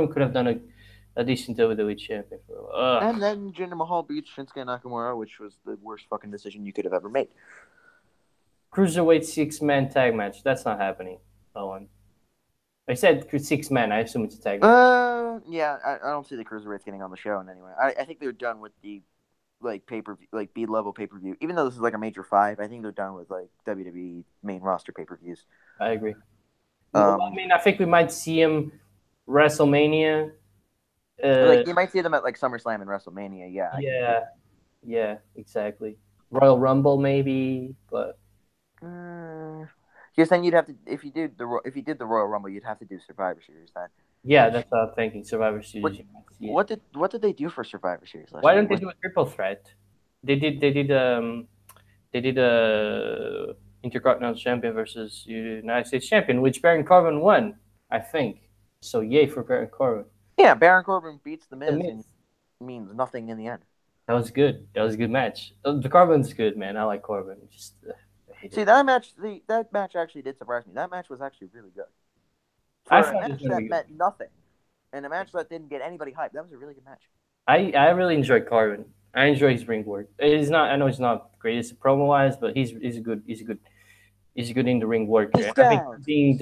could have done a decent WWE champion for a while. And then Jinder Mahal beat Shinsuke Nakamura, which was the worst fucking decision you could have ever made. Cruiserweight 6-man tag match. That's not happening, Owen. I said 6-man. I assume it's a tag match. Yeah, I don't see the Cruiserweights getting on the show in any way. I think they're done with the pay-per-view, B-level pay-per-view. Even though this is like a major 5, I think they're done with like WWE main roster pay-per-views. I agree. I mean, I think we might see him WrestleMania. You might see them at like SummerSlam and WrestleMania. Yeah. Yeah, exactly. Royal Rumble maybe, but because then you'd have to if you did the Royal Rumble, you'd have to do Survivor Series then. Yeah, that's what I'm thinking. Survivor Series. What did they do for Survivor Series last Why year? don't they do a triple threat? They did Intercontinental Champion versus United States Champion, which Baron Corbin won, I think. So yay for Baron Corbin. Yeah, Baron Corbin beats the Miz and means nothing in the end. That was good. That was a good match. The Corbin's good, man. I like Corbin. Just see that match. That match actually did surprise me. That match was actually really good. For a match that meant nothing, and a match that didn't get anybody hyped. That was a really good match. I really enjoyed Corbin. I enjoy his ring work. He's not. I know he's not greatest promo wise, but he's good. He's good in the ring work. I think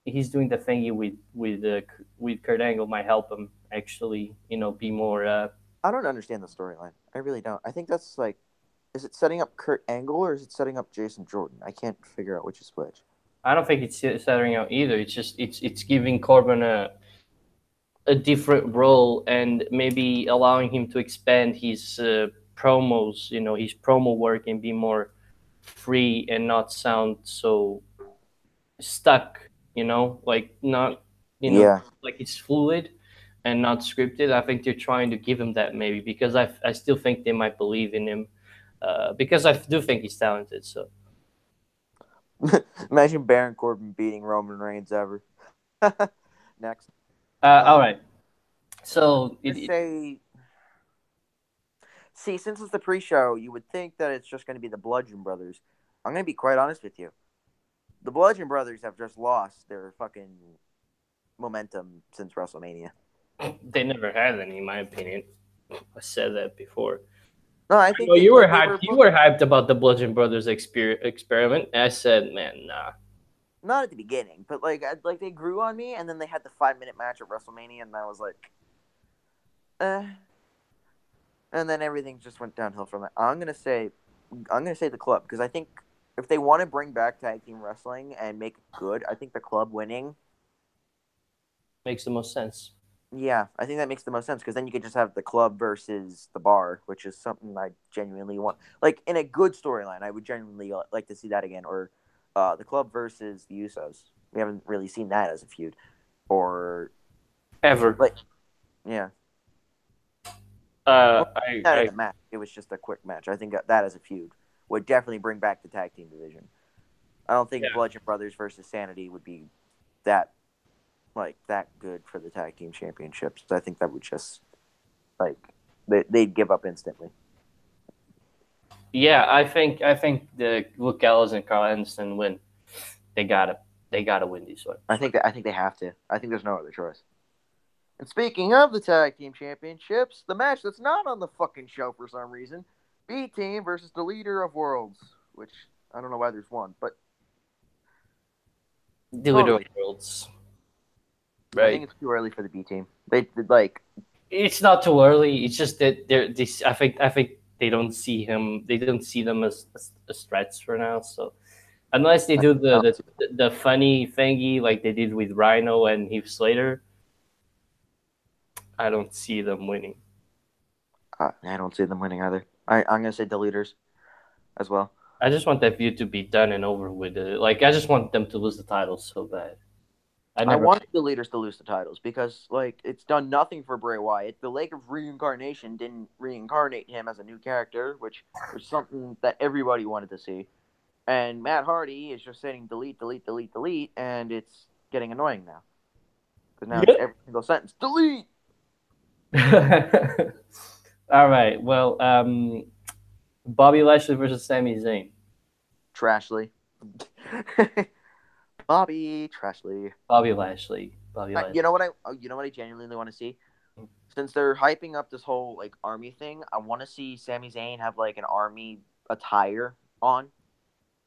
he's doing the thingy with Kurt Angle might help him actually. Be more. I don't understand the storyline. I really don't. I think that's like, is it setting up Kurt Angle or is it setting up Jason Jordan? I can't figure out which is which. I don't think it's setting out either. It's just it's giving Corbin a different role and maybe allowing him to expand his promos, his promo work and be more free and not sound so stuck, like not, like it's fluid and not scripted. I think they're trying to give him that maybe because I still think they might believe in him because I do think he's talented. So imagine Baron Corbin beating Roman Reigns ever. Next. All right. So see, since it's the pre-show, you would think that it's just going to be the Bludgeon Brothers. I'm going to be quite honest with you. The Bludgeon Brothers have just lost their fucking momentum since WrestleMania. They never had any, in my opinion. I said that before. No, I think you were hyped. You were hyped about the Bludgeon Brothers experiment. I said, man, nah. Not at the beginning, but like they grew on me, and then they had the 5-minute match at WrestleMania, and I was like, and then everything just went downhill from that. I'm gonna say the club because I think if they want to bring back tag team wrestling and make it good, I think the club winning makes the most sense. Yeah, I think that makes the most sense because then you could just have the club versus the bar, which is something I genuinely want. Like in a good storyline, I would genuinely like to see that again, or the club versus the Usos. We haven't really seen that as a feud, or ever. Like, yeah. Not a match. It was just a quick match. I think that as a feud would definitely bring back the tag team division. I don't think Bludgeon Brothers versus Sanity would be that good for the tag team championships. I think that would just they'd give up instantly. Yeah, I think the Luke Gallows and Carl Anderson win. They gotta win this one. I think they have to. I think there's no other choice. And speaking of the tag team championships, the match that's not on the fucking show for some reason, B Team versus the Leader of Worlds, which I don't know why there's one, but the Leader of Worlds. Right. I think it's too early for the B Team. They like. It's not too early. It's just that I think they don't see him. They don't see them as threats for now. So unless they do the funny thingy like they did with Rhino and Heath Slater, I don't see them winning. I don't see them winning either. I'm gonna say the Leaders as well. I just want that feud to be done and over with. I just want them to lose the title so bad. I I never. wanted the leaders to lose the titles because, like, it's done nothing for Bray Wyatt. The Lake of Reincarnation didn't reincarnate him as a new character, which was something that everybody wanted to see. And Matt Hardy is just saying delete, delete, delete, delete, and it's getting annoying now because now it's Yep. every single sentence delete. All right. Well, Bobby Lashley versus Sami Zayn. Trashly. Bobby Trashly. Bobby Lashley. Bobby Lashley. You know what I genuinely want to see. Since they're hyping up this whole like army thing, I want to see Sami Zayn have like an army attire on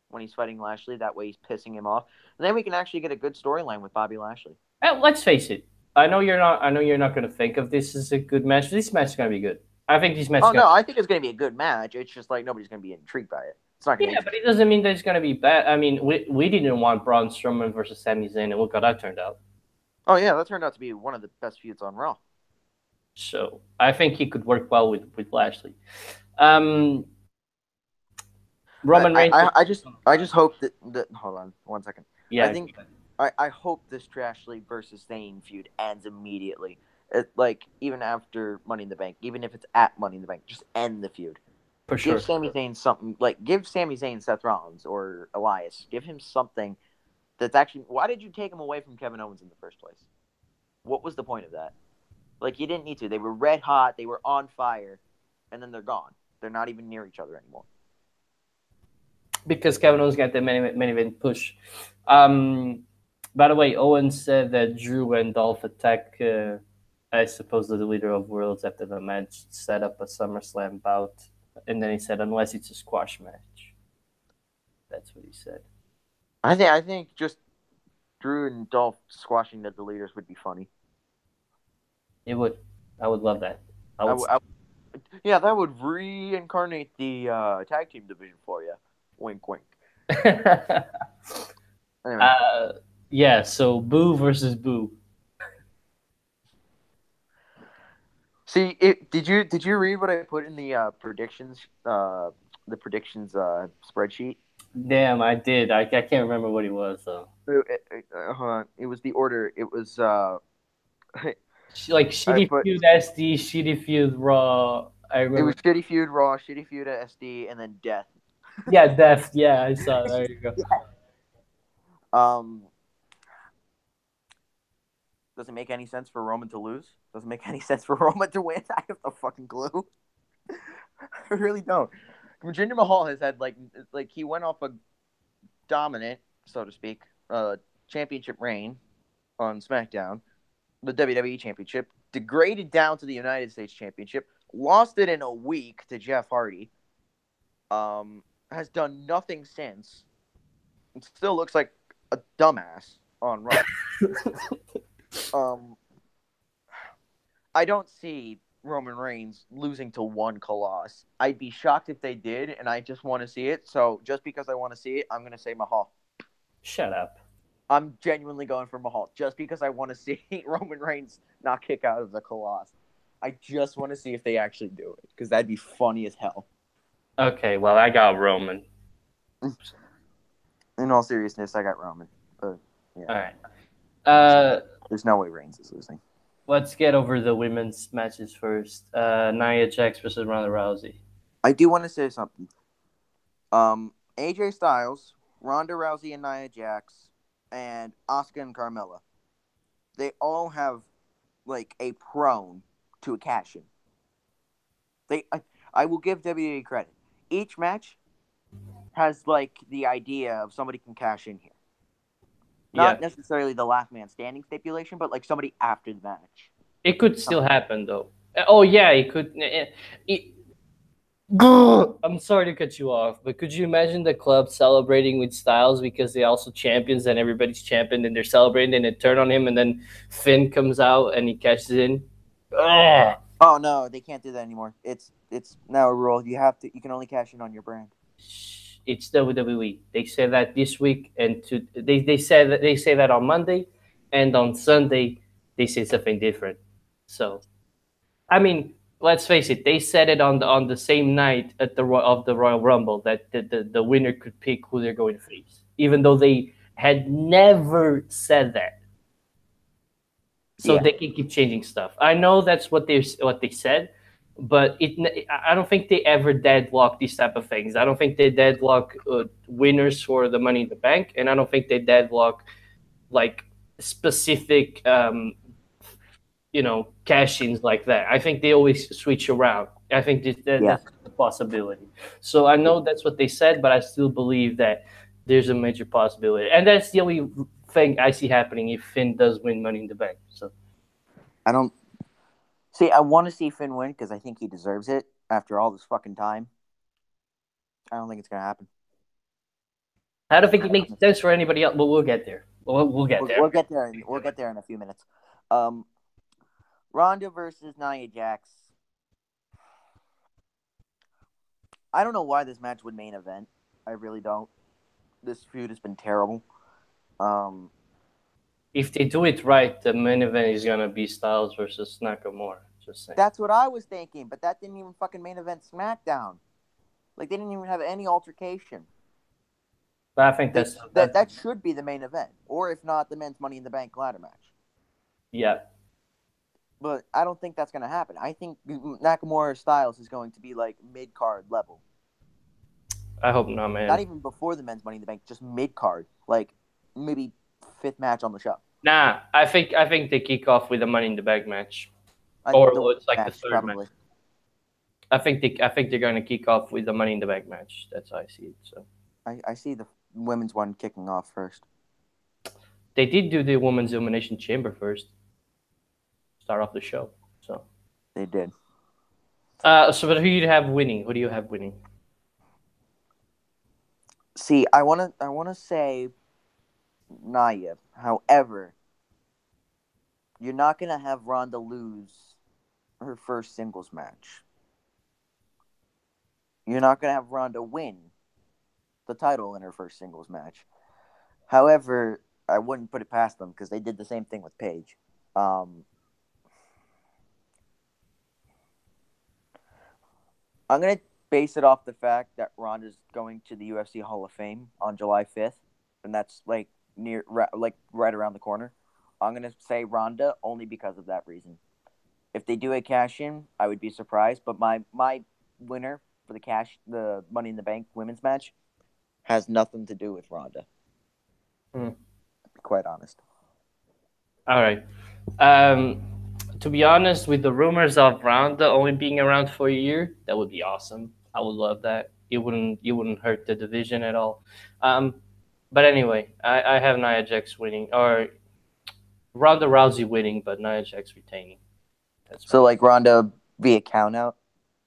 when he's fighting Lashley. That way, he's pissing him off, and then we can actually get a good storyline with Bobby Lashley. Let's face it. I know you're not. I know you're not going to think of this as a good match. This match is going to be good. I think this match. Oh no, I think it's going to be a good match. It's just like nobody's going to be intrigued by it. It's not going to. Yeah, but it doesn't mean that it's going to be bad. I mean, we didn't want Braun Strowman versus Sami Zayn, and look how that turned out. Oh yeah, that turned out to be one of the best feuds on Raw. So I think he could work well with Lashley. Roman Reigns. I just hope that hold on 1 second. Yeah, I hope this Trashley versus Zayn feud ends immediately. Like even after Money in the Bank, even if it's at Money in the Bank, just end the feud. For sure. Give Sami Zayn something like give Sami Zayn Seth Rollins or Elias. Give him something that's actually. Why did you take him away from Kevin Owens in the first place? What was the point of that? Like you didn't need to. They were red hot. They were on fire, and then they're gone. They're not even near each other anymore. Because Kevin Owens got the main event push. By the way, Owens said that Drew and Dolph attack, I suppose, the leader of worlds after the match set up a SummerSlam bout. And then he said, unless it's a squash match. That's what he said. I think just Drew and Dolph squashing the leaders would be funny. It would. I would love that. Yeah, that would reincarnate the tag team division for you. Wink, wink. Anyway. Yeah, so Boo versus Boo. See, did you read what I put in the predictions spreadsheet? Damn, I did. I can't remember what it was though. Hold on. It was the order. It was like shitty feud SD, shitty feud Raw. I remember. It was shitty feud Raw, shitty feud SD, and then death. Yeah, death. Yeah, I saw. There you go. Does it make any sense for Roman to lose? Does it make any sense for Roman to win? I have no fucking clue. I really don't. Jinder Mahal has had like he went off a dominant, so to speak, championship reign on SmackDown, the WWE Championship, degraded down to the United States Championship, lost it in a week to Jeff Hardy, has done nothing since. It still looks like a dumbass on Raw. I don't see Roman Reigns losing to one Colossus. I'd be shocked if they did, and I just want to see it. So just because I want to see it, I'm going to say Mahal. Shut up. I'm genuinely going for Mahal just because I want to see Roman Reigns not kick out of the Colossus. I just want to see if they actually do it because that'd be funny as hell. Okay, well, I got Roman. In all seriousness, I got Roman. Yeah. All right. There's no way Reigns is losing. Let's get over the women's matches first. Nia Jax versus Ronda Rousey. I do want to say something. AJ Styles, Ronda Rousey and Nia Jax, and Asuka and Carmella. They all have like a prone to a cash-in. I will give WWE credit. Each match has like the idea of somebody can cash in here. Not necessarily the last man standing stipulation, but like somebody after the match. It could still happen though. Oh yeah, it could. I'm sorry to cut you off, but could you imagine the club celebrating with Styles because they also champions and everybody's champion and they're celebrating and they turn on him and then Finn comes out and he cashes in? Ugh. Oh no, they can't do that anymore. It's now a rule. You can only cash in on your brand. It's WWE. They say that this week, and they say that on Monday, and on Sunday they say something different. So, I mean, let's face it. They said it on the same night of the Royal Rumble that the winner could pick who they're going to face, even though they had never said that. so they can keep changing stuff. I know that's what they said, but I don't think they ever deadlock these type of things. I don't think they deadlock winners for the Money in the Bank, and I don't think they deadlock like specific cash-ins like that. I think they always switch around. I think that's a possibility. So I know that's what they said, but I still believe that there's a major possibility, and that's the only thing I see happening if Finn does win Money in the Bank. So I don't see. I want to see Finn win because I think he deserves it after all this fucking time. I don't think it's gonna happen. I don't think it makes sense for anybody else, but we'll get there. We'll get there. We'll get there. We'll get there in a few minutes. Ronda versus Nia Jax. I don't know why this match would main event. I really don't. This feud has been terrible. If they do it right, the main event is gonna be Styles versus Nakamura. Just saying. That's what I was thinking, but that didn't even fucking main event SmackDown. Like they didn't even have any altercation. But I think that should be the main event, or if not, the men's Money in the Bank ladder match. Yeah. But I don't think that's going to happen. I think Nakamura Styles is going to be like mid-card level. I hope not, man. Not even before the men's Money in the Bank, just mid-card. Like maybe 5th match on the show. Nah, I think they kick off with a Money in the Bank match. Or it's like the third probably. Match. I think they're going to kick off with the Money in the Bank match. That's how I see it. So I see the women's one kicking off first. They did do the Women's Elimination Chamber first. Start off the show. So they did. But who do you have winning? Who do you have winning? See, I wanna say Nia. However, you're not gonna have Ronda lose her first singles match. You're not gonna have Ronda win the title in her first singles match. However, I wouldn't put it past them because they did the same thing with Paige. I'm going to base it off the fact that Ronda's going to the UFC Hall of Fame on July 5th, and that's like right around the corner. I'm going to say Ronda only because of that reason. If they do a cash-in, I would be surprised, but my winner for the Money in the Bank women's match has nothing to do with Ronda. To be quite honest. All right. To be honest, with the rumors of Ronda only being around for a year, that would be awesome. I would love that. It wouldn't hurt the division at all. But anyway, I have Nia Jax winning, or Ronda Rousey winning, but Nia Jax retaining. That's so like Ronda via count out?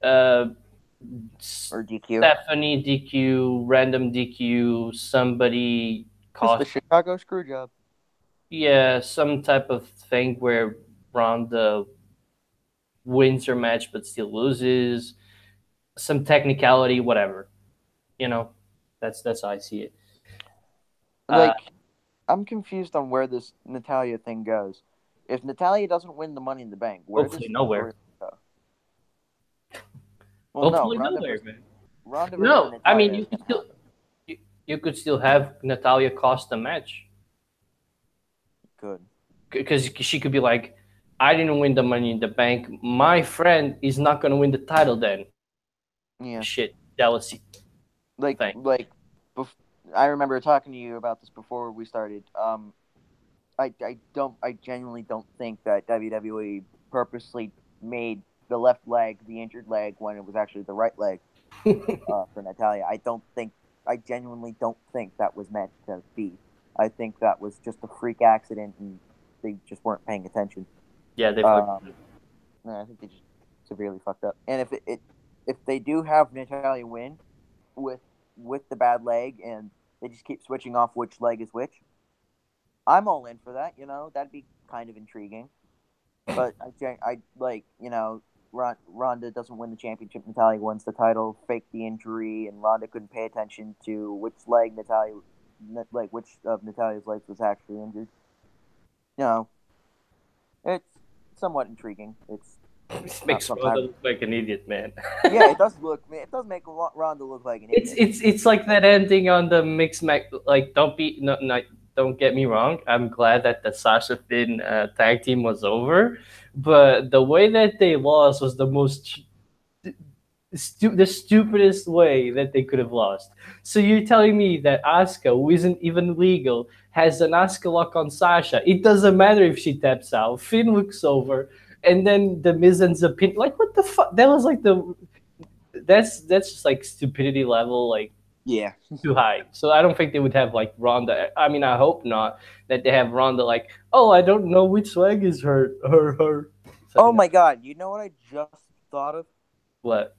Or DQ? Stephanie DQ, random DQ, somebody cost the Chicago screw job. Yeah, some type of thing where Ronda wins her match but still loses. Some technicality, whatever. That's how I see it. Like, I'm confused on where this Natalya thing goes. If Natalya doesn't win the Money in the Bank, where hopefully nowhere. Go? Well, hopefully nowhere, man. No, I mean you could still have Natalya cost the match. Good. Because she could be like, I didn't win the Money in the Bank. My friend is not going to win the title then. Yeah. Shit, jealousy. I remember talking to you about this before we started. I genuinely don't think that WWE purposely made the left leg the injured leg when it was actually the right leg for Natalya. I genuinely don't think that was meant to be. I think that was just a freak accident and they just weren't paying attention. Yeah, they fucked up. I think they just severely fucked up. And if they do have Natalya win with the bad leg and they just keep switching off which leg is which, I'm all in for that. That'd be kind of intriguing. But Ronda doesn't win the championship. Natalya wins the title, fake the injury, and Ronda couldn't pay attention to which of Natalya's legs was actually injured. It's somewhat intriguing. It makes Ronda look like an idiot, man. Yeah, it does make Ronda look like an idiot. It's like that ending on the mixed match. Like, don't be Don't get me wrong. I'm glad that the Sasha Finn tag team was over, but the way that they lost was the most the stupidest way that they could have lost. So you're telling me that Asuka, who isn't even legal, has an Asuka lock on Sasha. It doesn't matter if she taps out. Finn looks over, and then the Miz ends up pin. Like what the fuck? That was like the that's just like stupidity level like Yeah. too high. So I don't think they would have like Ronda. I mean, I hope not that they have Ronda like, oh, I don't know which leg is her. Oh my God! You know what I just thought of? What?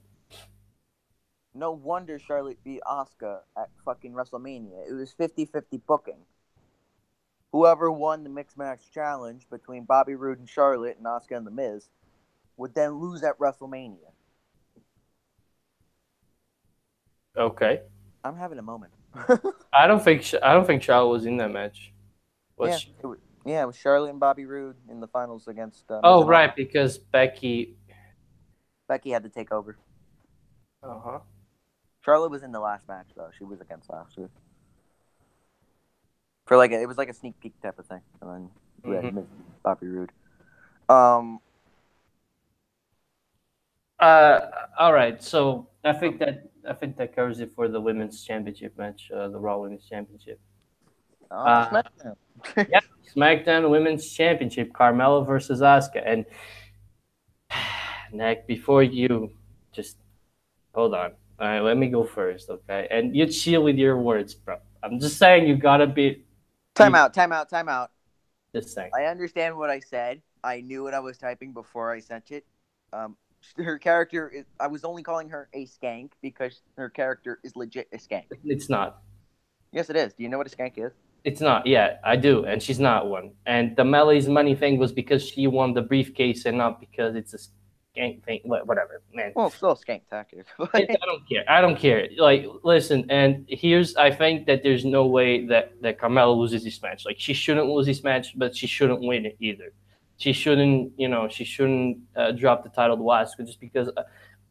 No wonder Charlotte beat Asuka at fucking WrestleMania. It was 50-50 booking. Whoever won the mixed match challenge between Bobby Roode and Charlotte and Asuka and The Miz would then lose at WrestleMania. Okay. I'm having a moment. I don't think Charlotte was in that match. Was Yeah, it was Charlotte and Bobby Roode in the finals against. oh right, because Becky had to take over. Uh-huh. Charlotte was in the last match though. She was against Asuka. For like it was like a sneak peek type of thing, and then we had Bobby Roode. All right. So I think that covers it for the women's championship match, the Raw Women's Championship. SmackDown. Yeah, SmackDown Women's Championship, Carmella versus Asuka. And Nick, before you just hold on. All right, let me go first, okay? And you chill with your words, bro. I'm just saying you gotta be. Time out. Just saying. I understand what I said. I knew what I was typing before I sent it. Her character is. I was only calling her a skank because her character is legit a skank. It's not. Yes, it is. Do you know what a skank is? It's not. Yeah, I do, and she's not one. And the Melly's money thing was because she won the briefcase and not because it's a skank thing. Whatever, man. Well, still skank tactic. I don't care. Like, listen, and I think that there's no way that Carmella loses this match. Like, she shouldn't lose this match, but she shouldn't win it either. She shouldn't drop the title to Asuka just because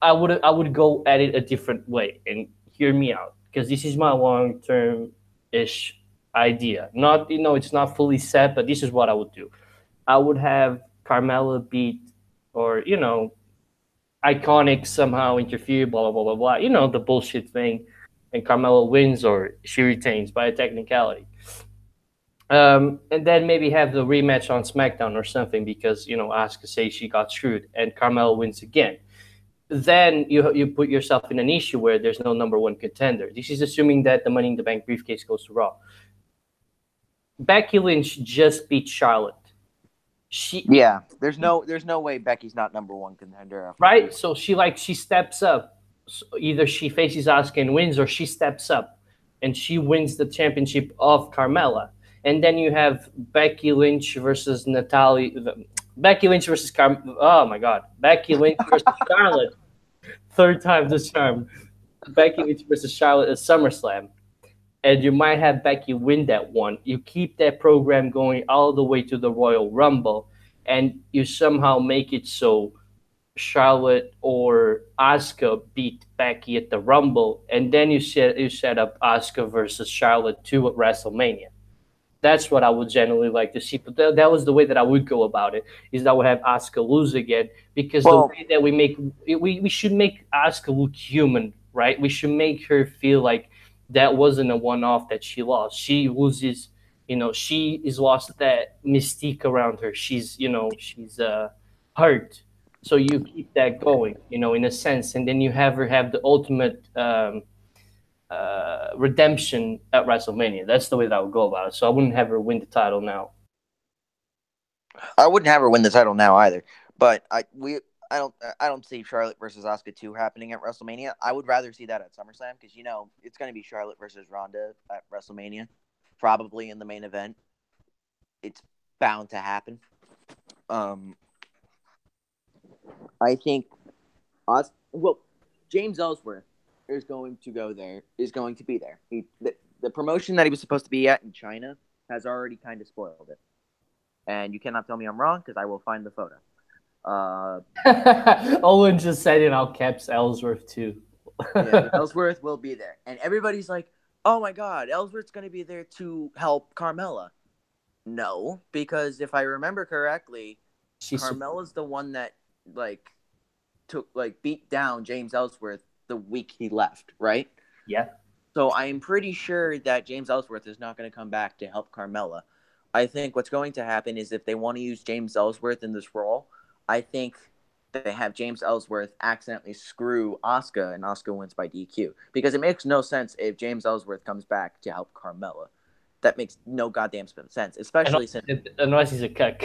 I would go at it a different way. And hear me out, because this is my long-term-ish idea. Not, it's not fully set, but this is what I would do. I would have Carmella beat, or, Iconic somehow interfere, blah, blah, blah, blah, blah. The bullshit thing. And Carmella wins or she retains by a technicality. And then maybe have the rematch on SmackDown or something because, Asuka says she got screwed and Carmella wins again. Then you put yourself in an issue where there's no number one contender. This is assuming that the Money in the Bank briefcase goes to Raw. Becky Lynch just beat Charlotte. There's no way Becky's not number one contender. Right? So she steps up. So either she faces Asuka and wins, or she steps up and she wins the championship of Carmella. And then you have Becky Lynch versus Becky Lynch versus oh my God. Becky Lynch versus Charlotte. Third time this charm. Becky Lynch versus Charlotte at SummerSlam. And you might have Becky win that one. You keep that program going all the way to the Royal Rumble, and you somehow make it so Charlotte or Asuka beat Becky at the Rumble, and then you set up Asuka versus Charlotte 2 at WrestleMania. That's what I would generally like to see. But that was the way that I would go about it, is that I would have Asuka lose again, because the way that we should make Asuka look human, right? We should make her feel like that wasn't a one-off that she lost. She loses, she is lost that mystique around her. She's hurt. So you keep that going, in a sense, and then you have her have the ultimate redemption at WrestleMania. That's the way that I would go about it. So I wouldn't have her win the title now. I wouldn't have her win the title now either. But I don't see Charlotte versus Asuka 2 happening at WrestleMania. I would rather see that at SummerSlam because it's going to be Charlotte versus Ronda at WrestleMania, probably in the main event. It's bound to happen. I think James Ellsworth is going to go there. Is going to be there. The promotion that he was supposed to be at in China has already kind of spoiled it, and you cannot tell me I'm wrong because I will find the photo. Owen just said in all caps Ellsworth too. Yeah, Ellsworth will be there, and everybody's like, oh my God, Ellsworth's going to be there to help Carmella. No, because if I remember correctly, Carmella's the one that like beat down James Ellsworth the week he left, right? Yeah. So I am pretty sure that James Ellsworth is not going to come back to help Carmella. I think what's going to happen is if they want to use James Ellsworth in this role, I think they have James Ellsworth accidentally screw Asuka and Asuka wins by DQ. Because it makes no sense if James Ellsworth comes back to help Carmella. That makes no goddamn sense, especially since unless he's a cuck.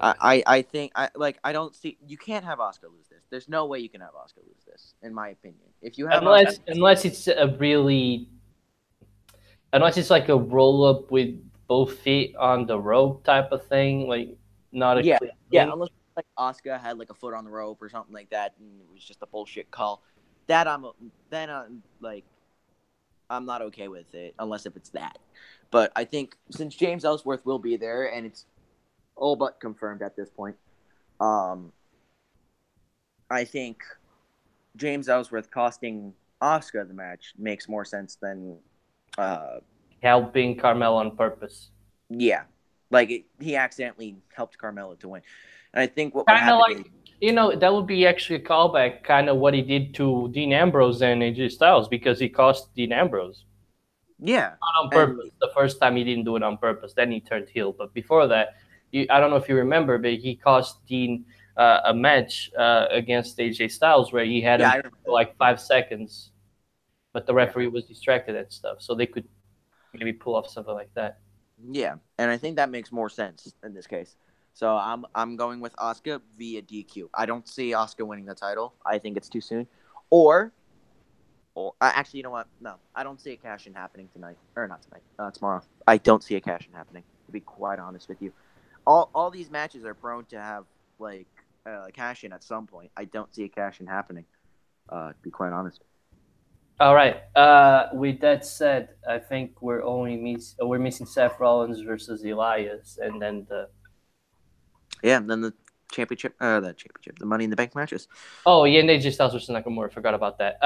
I think I don't see you can't have Asuka lose this. There's no way you can have Asuka lose this, in my opinion. If you have unless it's unless it's like a roll up with both feet on the rope type of thing, like not a clean unless like Asuka had like a foot on the rope or something like that, and it was just a bullshit call. That I'm not okay with it unless if it's that. But I think since James Ellsworth will be there and it's all but confirmed at this point, I think James Ellsworth costing Asuka the match makes more sense than helping Carmella on purpose. Yeah, he accidentally helped Carmella to win, and I think what would happen that would be actually a callback, kind of what he did to Dean Ambrose and AJ Styles, because he cost Dean Ambrose. Yeah, not on purpose. The first time he didn't do it on purpose, then he turned heel. But before that, I don't know if you remember, but he cost Dean a match against AJ Styles where he had him for like 5 seconds, but the referee was distracted and stuff, so they could maybe pull off something like that. Yeah, and I think that makes more sense in this case. So I'm going with Asuka via DQ. I don't see Asuka winning the title. I think it's too soon. Or actually, you know what? No, I don't see a cash-in happening tonight. Or not tonight. Tomorrow. I don't see a cash-in happening, to be quite honest with you. All these matches are prone to have like cash-in at some point. I don't see a cash-in happening, to be quite honest. All right. With that said, I think we're missing Seth Rollins versus Elias, and then and then the championship, the Money in the Bank matches. Oh yeah, and AJ Styles versus Nakamura. Forgot about that.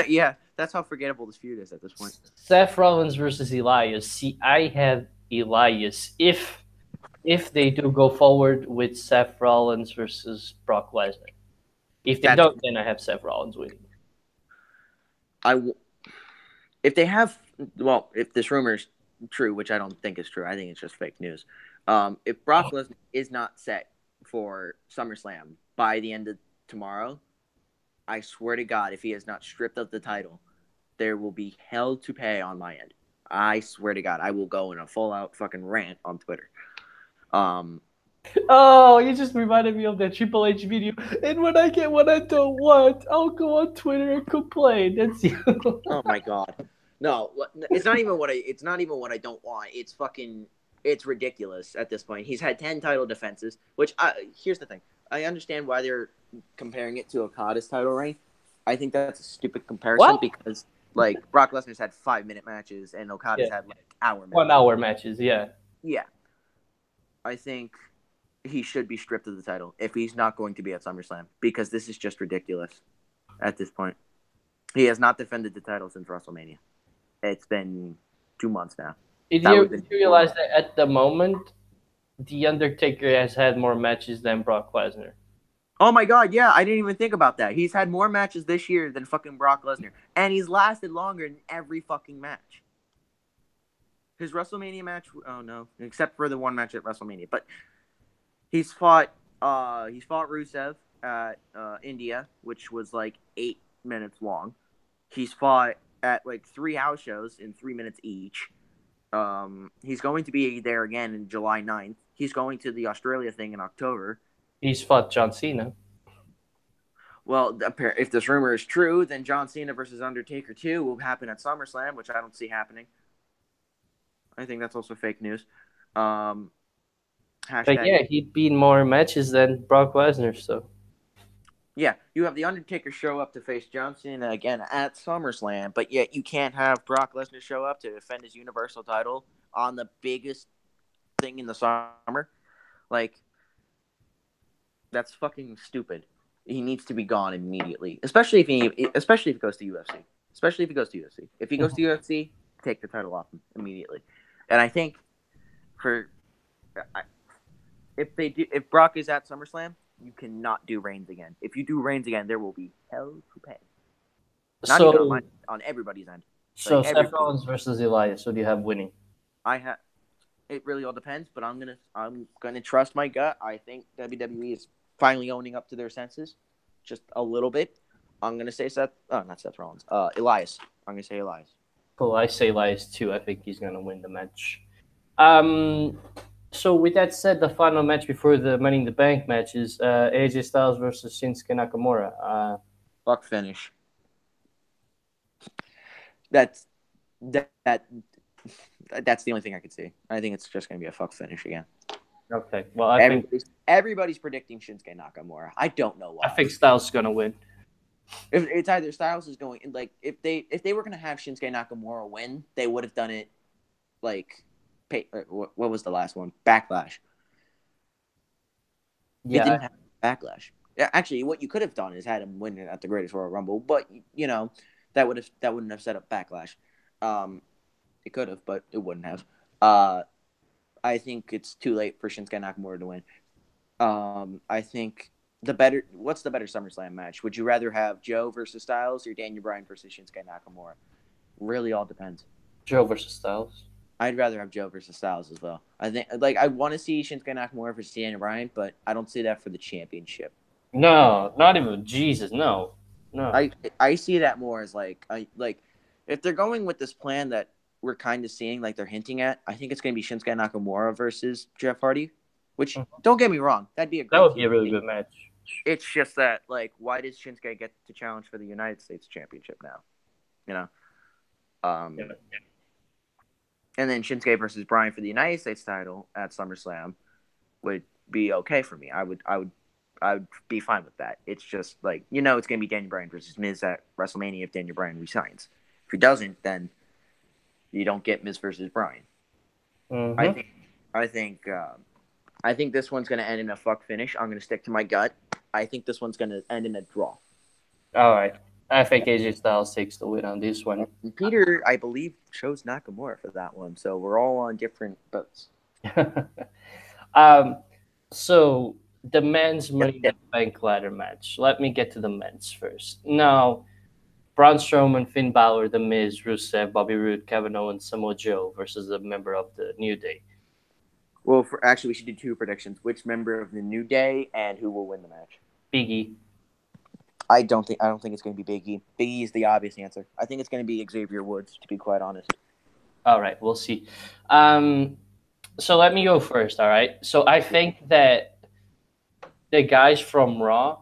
Yeah, that's how forgettable this feud is at this point. Seth Rollins versus Elias. See, I have Elias if they do go forward with Seth Rollins versus Brock Lesnar. If they don't, then I have Seth Rollins winning. If this rumor is true, which I don't think is true, I think it's just fake news. If Brock Lesnar is not set for SummerSlam by the end of tomorrow, I swear to God, if he is not stripped of the title, there will be hell to pay on my end. I swear to God, I will go in a full-out fucking rant on Twitter. Oh, you just reminded me of that Triple H video. And when I get what I don't want, I'll go on Twitter and complain. That's you. Oh my God. No, it's not even what I don't want. It's ridiculous at this point. He's had 10 title defenses, which here's the thing. I understand why they're comparing it to Okada's title reign. I think that's a stupid comparison because Brock Lesnar's had 5-minute matches and Okada's had hour matches. 1 hour matches, yeah. Yeah. I think he should be stripped of the title if he's not going to be at SummerSlam because this is just ridiculous at this point. He has not defended the title since WrestleMania. It's been 2 months now. Did you realize that at the moment, The Undertaker has had more matches than Brock Lesnar? Oh my God, yeah, I didn't even think about that. He's had more matches this year than fucking Brock Lesnar. And he's lasted longer in every fucking match. His WrestleMania match, oh no, except for the one match at WrestleMania. But he's fought Rusev at India, which was 8 minutes long. He's fought at 3 house shows in 3 minutes each. He's going to be there again in July 9th. He's going to the Australia thing in October. He's fought John Cena. Well, if this rumor is true, then John Cena versus Undertaker 2 will happen at SummerSlam, which I don't see happening. I think that's also fake news. But yeah, he'd beat more matches than Brock Lesnar, so. Yeah, you have The Undertaker show up to face John Cena again at SummerSlam, but yet you can't have Brock Lesnar show up to defend his Universal title on the biggest thing in the summer. That's fucking stupid. He needs to be gone immediately, especially if he goes to UFC. especially if he goes to UFC. If he goes to UFC, take the title off him immediately. And I think if Brock is at SummerSlam, you cannot do Reigns again. If you do Reigns again, there will be hell to pay. Not even on mine, on everybody's end. So Seth Rollins versus Elias. Who do you have winning? It really all depends, but I'm gonna trust my gut. I think WWE is finally owning up to their senses, just a little bit. I'm gonna say not Seth Rollins. Elias. I'm gonna say Elias. Cool. I say Elias too. I think he's gonna win the match. So with that said, the final match before the Money in the Bank match is AJ Styles versus Shinsuke Nakamura. Fuck finish. That's the only thing I could see. I think it's just gonna be a fuck finish again. Okay. Well, everybody's predicting Shinsuke Nakamura. I don't know why. I think Styles is gonna win. If it's either Styles is going like if they were gonna have Shinsuke Nakamura win, they would have done it like what was the last one? Backlash. Yeah. It didn't have Backlash. Yeah, actually, what you could have done is had him win it at the Greatest Royal Rumble, but that wouldn't have set up Backlash. It could have, but it wouldn't have. I think it's too late for Shinsuke Nakamura to win. I think what's the better SummerSlam match? Would you rather have Joe versus Styles or Daniel Bryan versus Shinsuke Nakamura? Really all depends. Joe versus Styles. I'd rather have Joe versus Styles as well. I think I want to see Shinsuke Nakamura versus Daniel Bryan, but I don't see that for the championship. No, not even Jesus. No. I see that more as like if they're going with this plan that we're kind of seeing, like they're hinting at, I think it's going to be Shinsuke Nakamura versus Jeff Hardy. Which don't get me wrong, that would be a really good match. It's just that why does Shinsuke get to challenge for the United States Championship now? And then Shinsuke versus Bryan for the United States title at SummerSlam would be okay for me. I would be fine with that. It's just it's going to be Daniel Bryan versus Miz at WrestleMania if Daniel Bryan resigns. If he doesn't, then you don't get Miz versus Bryan. Mm-hmm. I think this one's going to end in a fuck finish. I'm going to stick to my gut. I think this one's going to end in a draw. All right. I think AJ Styles takes the win on this one. Peter, I believe, chose Nakamura for that one, so we're all on different boats. So the men's Money in the Bank ladder match. Let me get to the men's first. Now, Braun Strowman, Finn Balor, The Miz, Rusev, Bobby Roode, Kevin Owens, Samoa Joe versus a member of the New Day. Well, we should do two predictions. Which member of the New Day and who will win the match? Big E. I don't think it's going to be Big E. Big E is the obvious answer. I think it's going to be Xavier Woods, to be quite honest. All right, we'll see. So let me go first, all right? So I think that the guys from Raw,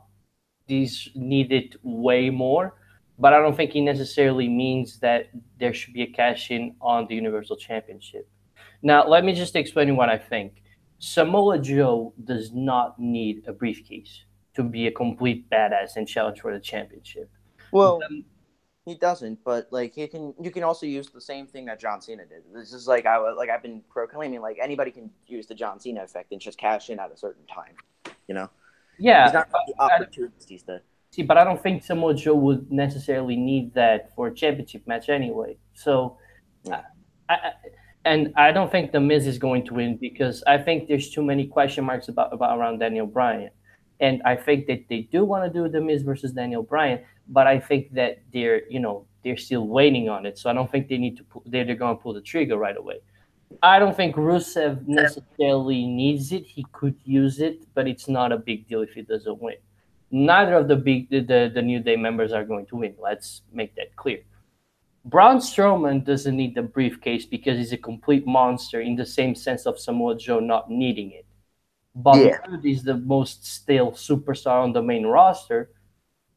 these needed way more, but I don't think it necessarily means that there should be a cash-in on the Universal Championship. Now, let me just explain what I think. Samoa Joe does not need a briefcase to be a complete badass and challenge for the championship. Well, he doesn't, but you can also use the same thing that John Cena did. This is I've been proclaiming anybody can use the John Cena effect and just cash in at a certain time, Yeah. He's not the opportunities to see, but I don't think Samoa Joe would necessarily need that for a championship match anyway. So, yeah. I don't think The Miz is going to win because I think there's too many question marks about around Daniel Bryan. And I think that they do want to do The Miz versus Daniel Bryan, but I think that they're still waiting on it. So I don't think they're going to pull the trigger right away. I don't think Rusev necessarily needs it. He could use it, but it's not a big deal if he doesn't win. Neither of the New Day members are going to win. Let's make that clear. Braun Strowman doesn't need the briefcase because he's a complete monster in the same sense of Samoa Joe not needing it. Bobby Roode is the most stale superstar on the main roster.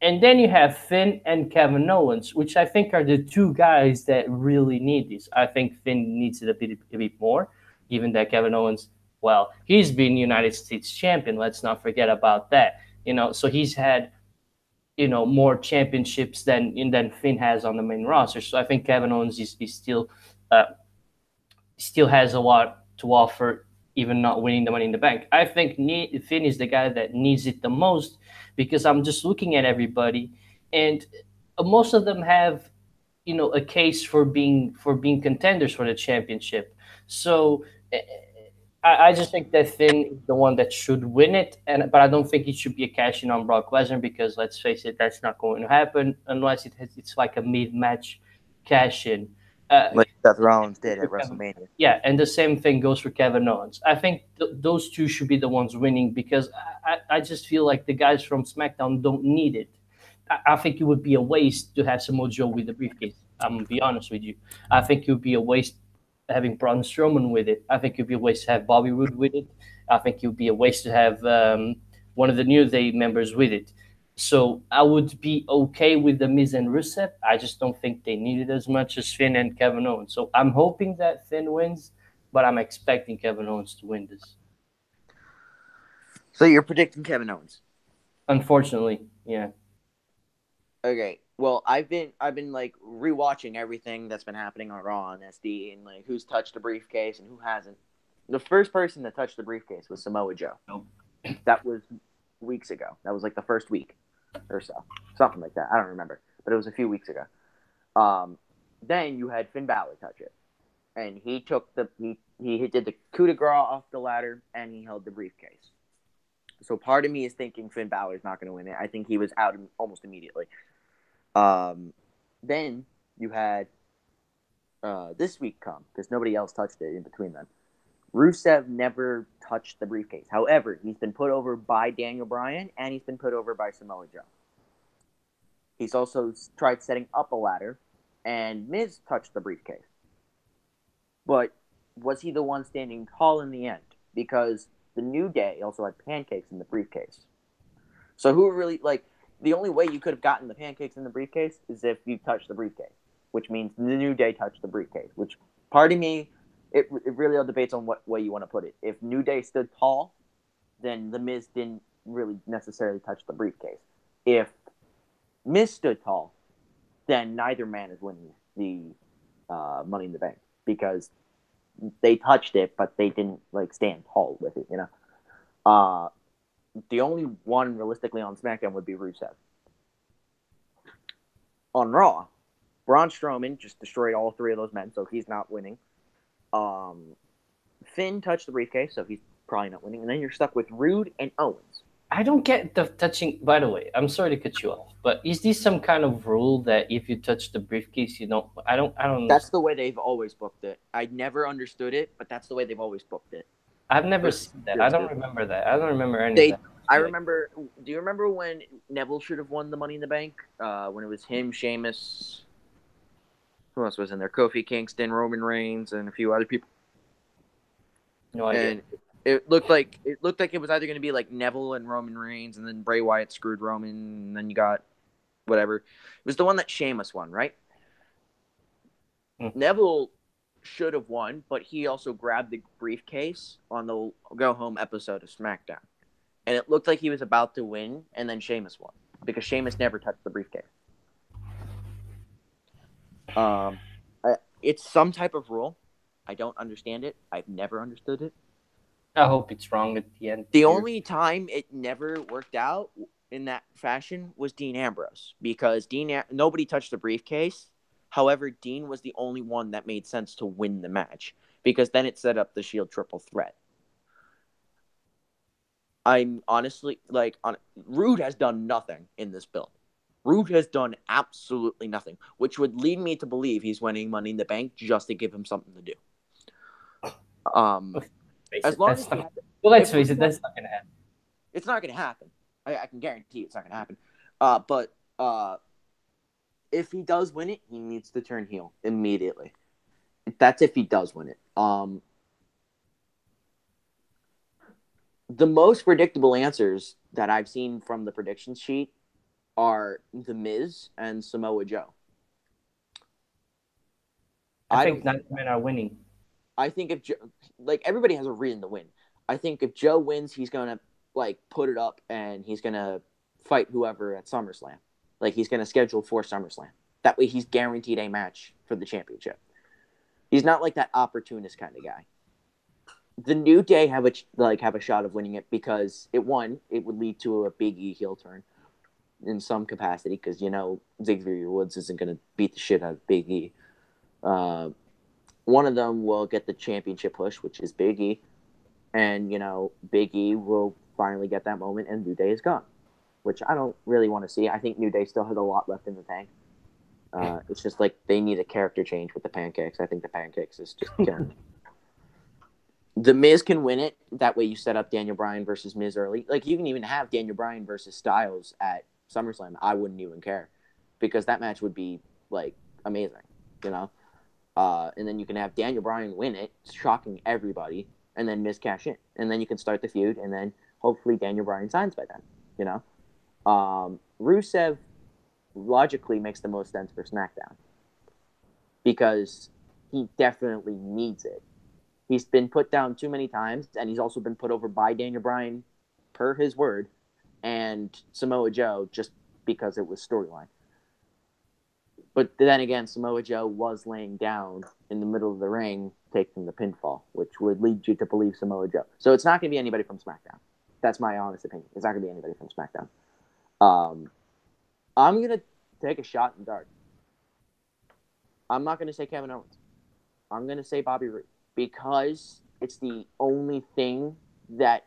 And then you have Finn and Kevin Owens, which I think are the two guys that really need this. I think Finn needs it a bit more, given that Kevin Owens, well, he's been United States champion. Let's not forget about that. So he's had, more championships than Finn has on the main roster. So I think Kevin Owens is still has a lot to offer, even not winning the Money in the Bank. I think Finn is the guy that needs it the most because I'm just looking at everybody, and most of them have a case for being contenders for the championship. So I just think that Finn is the one that should win it, but I don't think it should be a cash in on Brock Lesnar because let's face it, that's not going to happen unless it's like a mid match cash in. Like Seth Rollins did at WrestleMania. Yeah, and the same thing goes for Kevin Owens. I think those two should be the ones winning because I just feel like the guys from SmackDown don't need it. I think it would be a waste to have Samoa Joe with the briefcase. I'm gonna be honest with you. I think it would be a waste having Braun Strowman with it. I think it would be a waste to have Bobby Roode with it. I think it would be a waste to have one of the New Day members with it. So I would be okay with the Miz and Rusev. I just don't think they need it as much as Finn and Kevin Owens. So I'm hoping that Finn wins, but I'm expecting Kevin Owens to win this. So you're predicting Kevin Owens? Unfortunately, yeah. Okay. Well, I've been like rewatching everything that's been happening on Raw and SD and like who's touched the briefcase and who hasn't. The first person that touched the briefcase was Samoa Joe. Nope. That was weeks ago. That was like the first week or so, something like that. I don't remember, but it was a few weeks ago. Then you had Finn Balor touch it, and he took he did the coup de grace off the ladder and he held the briefcase. So part of me is thinking Finn Balor's not going to win it. I think he was out almost immediately. Then you had this week come because nobody else touched it in between them. Rusev never touched the briefcase. However, he's been put over by Daniel Bryan and he's been put over by Samoa Joe. He's also tried setting up a ladder, and Miz touched the briefcase. But was he the one standing tall in the end? Because the New Day also had pancakes in the briefcase. So who really, like, the only way you could have gotten the pancakes in the briefcase is if you touched the briefcase, which means the New Day touched the briefcase, which part of me, it really all debates on what way you want to put it. If New Day stood tall, then the Miz didn't really necessarily touch the briefcase. If Miz stood tall, then neither man is winning the Money in the Bank because they touched it, but they didn't like stand tall with it. The only one realistically on SmackDown would be Rusev. On Raw, Braun Strowman just destroyed all three of those men, so he's not winning. Finn touched the briefcase, so he's probably not winning. And then you're stuck with Roode and Owens. I don't get the touching. By the way, I'm sorry to cut you off, but is this some kind of rule that if you touch the briefcase, you don't? I don't. That's the way they've always booked it. I never understood it, but that's the way they've always booked it. I've never seen that. I don't remember that. I don't remember any of that. I remember. Do you remember when Neville should have won the Money in the Bank? When it was him, Sheamus. Who else was in there? Kofi Kingston, Roman Reigns, and a few other people. No idea. And it looked like it was either going to be like Neville and Roman Reigns, and then Bray Wyatt screwed Roman, and then you got whatever. It was the one that Sheamus won, right? Neville should have won, but he also grabbed the briefcase on the Go Home episode of SmackDown. And it looked like he was about to win, and then Sheamus won. Because Sheamus never touched the briefcase. It's some type of rule. I don't understand it. I've never understood it. I hope it's wrong at the end. The only time it never worked out in that fashion was Dean Ambrose. Because nobody touched the briefcase. However, Dean was the only one that made sense to win the match. Because then it set up the Shield triple threat. I'm honestly, Roode has done nothing in this build. Roode has done absolutely nothing, which would lead me to believe he's winning Money in the Bank just to give him something to do. As long as let's face it, that's not going to happen. It's not going to happen. I can guarantee it's not going to happen. But if he does win it, he needs to turn heel immediately. That's if he does win it. The most predictable answers that I've seen from the prediction sheet are The Miz and Samoa Joe. I think neither men are winning. I think if Joe, everybody has a reason to win. I think if Joe wins, he's gonna put it up and he's gonna fight whoever at SummerSlam. He's gonna schedule for SummerSlam. That way, he's guaranteed a match for the championship. He's not like that opportunist kind of guy. The New Day have a shot of winning it because it would lead to a Big E heel turn. in some capacity because Xavier Woods isn't going to beat the shit out of Big E. One of them will get the championship push, which is Big E, and Big E will finally get that moment, and New Day is gone, which I don't really want to see. I think New Day still has a lot left in the tank. It's just like they need a character change with the pancakes. I think the pancakes is just killing me. The Miz can win it. That way you set up Daniel Bryan versus Miz early. Like, you can even have Daniel Bryan versus Styles at SummerSlam. I wouldn't even care because that match would be, like, amazing, And then you can have Daniel Bryan win it, shocking everybody, and then Miz cash in. And then you can start the feud, and then hopefully Daniel Bryan signs by then, Rusev logically makes the most sense for SmackDown because he definitely needs it. He's been put down too many times, and he's also been put over by Daniel Bryan, per his word, and Samoa Joe just because it was storyline. But then again, Samoa Joe was laying down in the middle of the ring, taking the pinfall, which would lead you to believe Samoa Joe. So it's not going to be anybody from SmackDown. That's my honest opinion. It's not going to be anybody from SmackDown. I'm going to take a shot in the dark. I'm not going to say Kevin Owens. I'm going to say Bobby Roode. Because it's the only thing that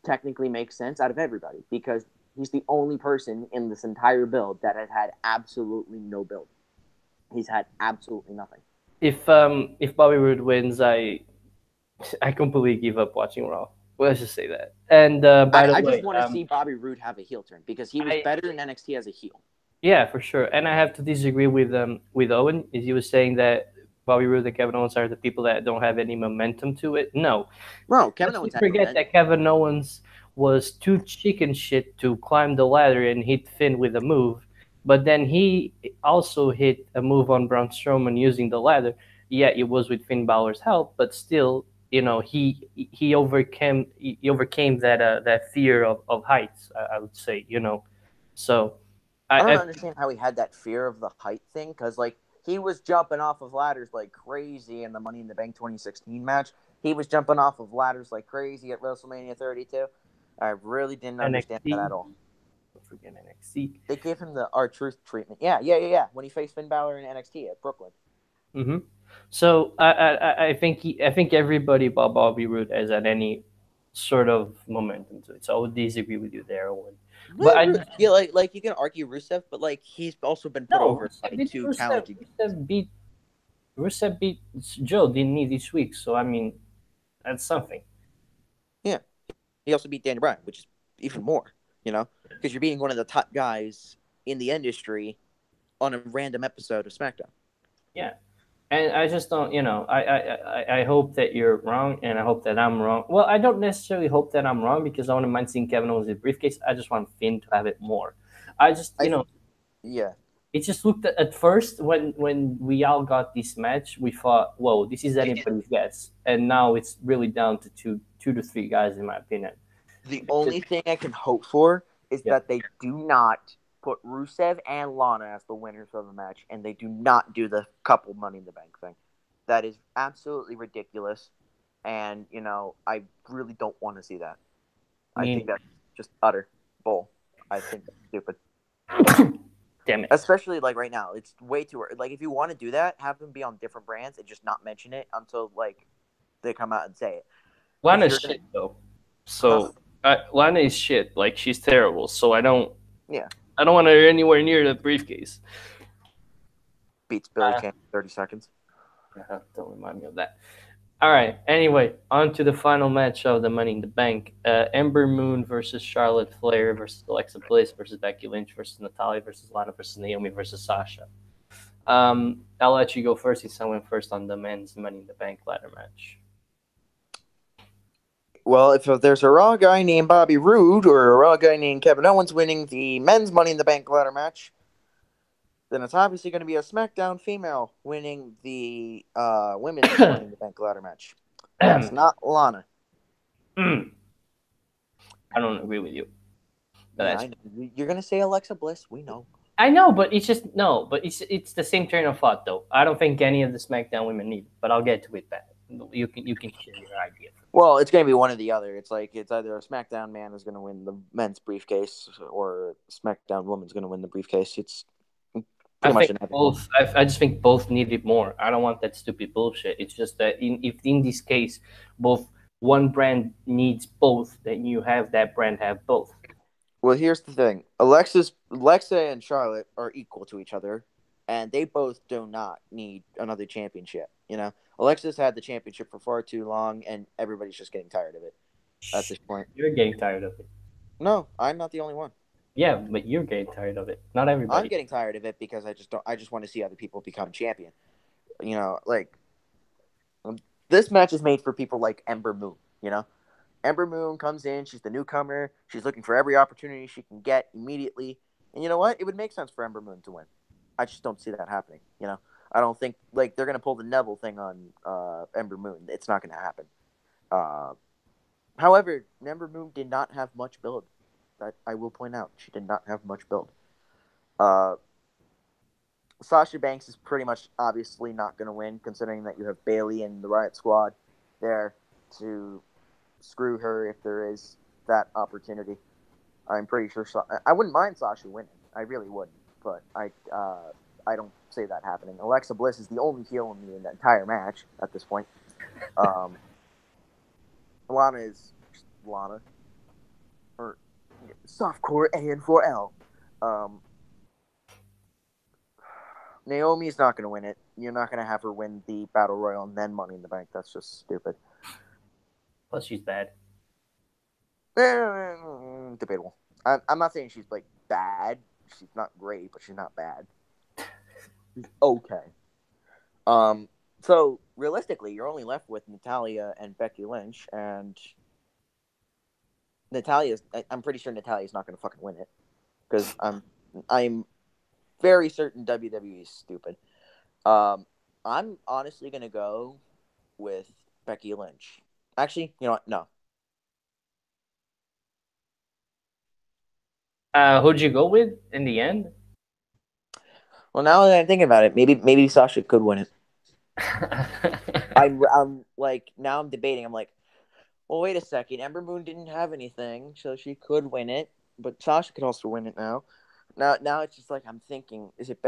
technically makes sense out of everybody. Because he's the only person in this entire build that has had absolutely no build. He's had absolutely nothing. If Bobby Roode wins, I completely give up watching Raw. Let's just say that. And by the way, I just want to see Bobby Roode have a heel turn because he was better in NXT as a heel. Yeah, for sure. And I have to disagree with Owen. Is he was saying that Bobby Roode and Kevin Owens are the people that don't have any momentum to it. No, Kevin Owens. Forget that Kevin Owens was too chicken shit to climb the ladder and hit Finn with a move, but then he also hit a move on Braun Strowman using the ladder. Yeah, it was with Finn Balor's help, but still, he overcame that fear of heights. I would say, So I don't understand how he had that fear of the height thing because he was jumping off of ladders like crazy in the Money in the Bank 2016 match. He was jumping off of ladders like crazy at WrestleMania 32. I really didn't understand that at all. Don't forget NXT. They gave him the R-Truth treatment. Yeah. When he faced Finn Balor in NXT at Brooklyn. Mm-hmm. So I think everybody but Bobby Roode has had any sort of momentum to it. So I would disagree with you there, Owen. But like you can argue Rusev, but he's also been put over by two challenging. Rusev beat Joe, didn't he, this week? So I mean, that's something. Yeah, he also beat Daniel Bryan, which is even more. Because you're beating one of the top guys in the industry on a random episode of SmackDown. Yeah. And I just don't, I hope that you're wrong, and I hope that I'm wrong. Well, I don't necessarily hope that I'm wrong because I wouldn't mind seeing Kevin Owens' briefcase. I just want Finn to have it more. Yeah. It just looked at first when we all got this match, we thought, whoa, this is anybody's guess. And now it's really down to two to three guys, in my opinion. The only thing I can hope for is that they do not put Rusev and Lana as the winners of the match, and they do not do the couple Money in the Bank thing. That is absolutely ridiculous, and, I really don't want to see that. I think that's just utter bull. I think that's stupid. Damn it. Especially, right now. It's way too early. If you want to do that, have them be on different brands and just not mention it until, they come out and say it. Lana's shit, though. So, Lana is shit. She's terrible, so I don't... Yeah. I don't want her anywhere near the briefcase. Beats Billy Kane in 30 seconds. Don't remind me of that. All right. Anyway, on to the final match of the Money in the Bank. Ember Moon versus Charlotte Flair versus Alexa Bliss versus Becky Lynch versus Natalya versus Lana versus Naomi versus Sasha. I'll let you go first since I went first on the men's Money in the Bank ladder match. Well, if there's a Raw guy named Bobby Roode or a Raw guy named Kevin Owens winning the men's Money in the Bank ladder match, then it's obviously going to be a SmackDown female winning the women's Money in the Bank ladder match. It's not Lana. I don't agree with you. Yeah, you're going to say Alexa Bliss. We know. I know, but it's it's the same train of thought, though. I don't think any of the SmackDown women need it, but I'll get to it You can share your idea. Well, it's going to be one or the other. It's either a SmackDown man is going to win the men's briefcase or SmackDown woman's going to win the briefcase. It's I pretty much think inevitable. both. I just think both need it more. I don't want that stupid bullshit. It's just that if in this case, both one brand needs both, then you have that brand have both. Well, here's the thing: Alexa and Charlotte are equal to each other, and they both do not need another championship. Alexa's had the championship for far too long, and everybody's just getting tired of it at this point. You're getting tired of it. No, I'm not the only one. Yeah, but you're getting tired of it. Not I'm everybody. getting tired of it because I just want to see other people become champion. This match is made for people like Ember Moon. Ember Moon comes in, she's the newcomer, she's looking for every opportunity she can get immediately. And you know what? It would make sense for Ember Moon to win. I just don't see that happening. I don't think they're gonna pull the Neville thing on Ember Moon. It's not gonna happen. However, Ember Moon did not have much build. That I will point out. She did not have much build. Sasha Banks is pretty much obviously not going to win, considering that you have Bayley and the Riot Squad there to screw her if there is that opportunity. I'm pretty sure I wouldn't mind Sasha winning. I really wouldn't, but I don't see that happening. Alexa Bliss is the only heel in the entire match at this point. Lana is just Lana. Or softcore AN4L. Naomi's not going to win it. You're not going to have her win the Battle Royal and then Money in the Bank. That's just stupid. Plus, she's bad. Debatable. I'm not saying she's bad. She's not great, but she's not bad. She's okay. So realistically, you're only left with Natalya and Becky Lynch, and I'm pretty sure Natalya's not going to fucking win it because I'm very certain WWE is stupid. I'm honestly going to go with Becky Lynch. Actually, you know what? No. Who'd you go with in the end? Well, now that I'm thinking about it, maybe Sasha could win it. I'm now I'm debating. I'm like, well, wait a second. Ember Moon didn't have anything, so she could win it, but Sasha could also win it now. Now it's just I'm thinking, is it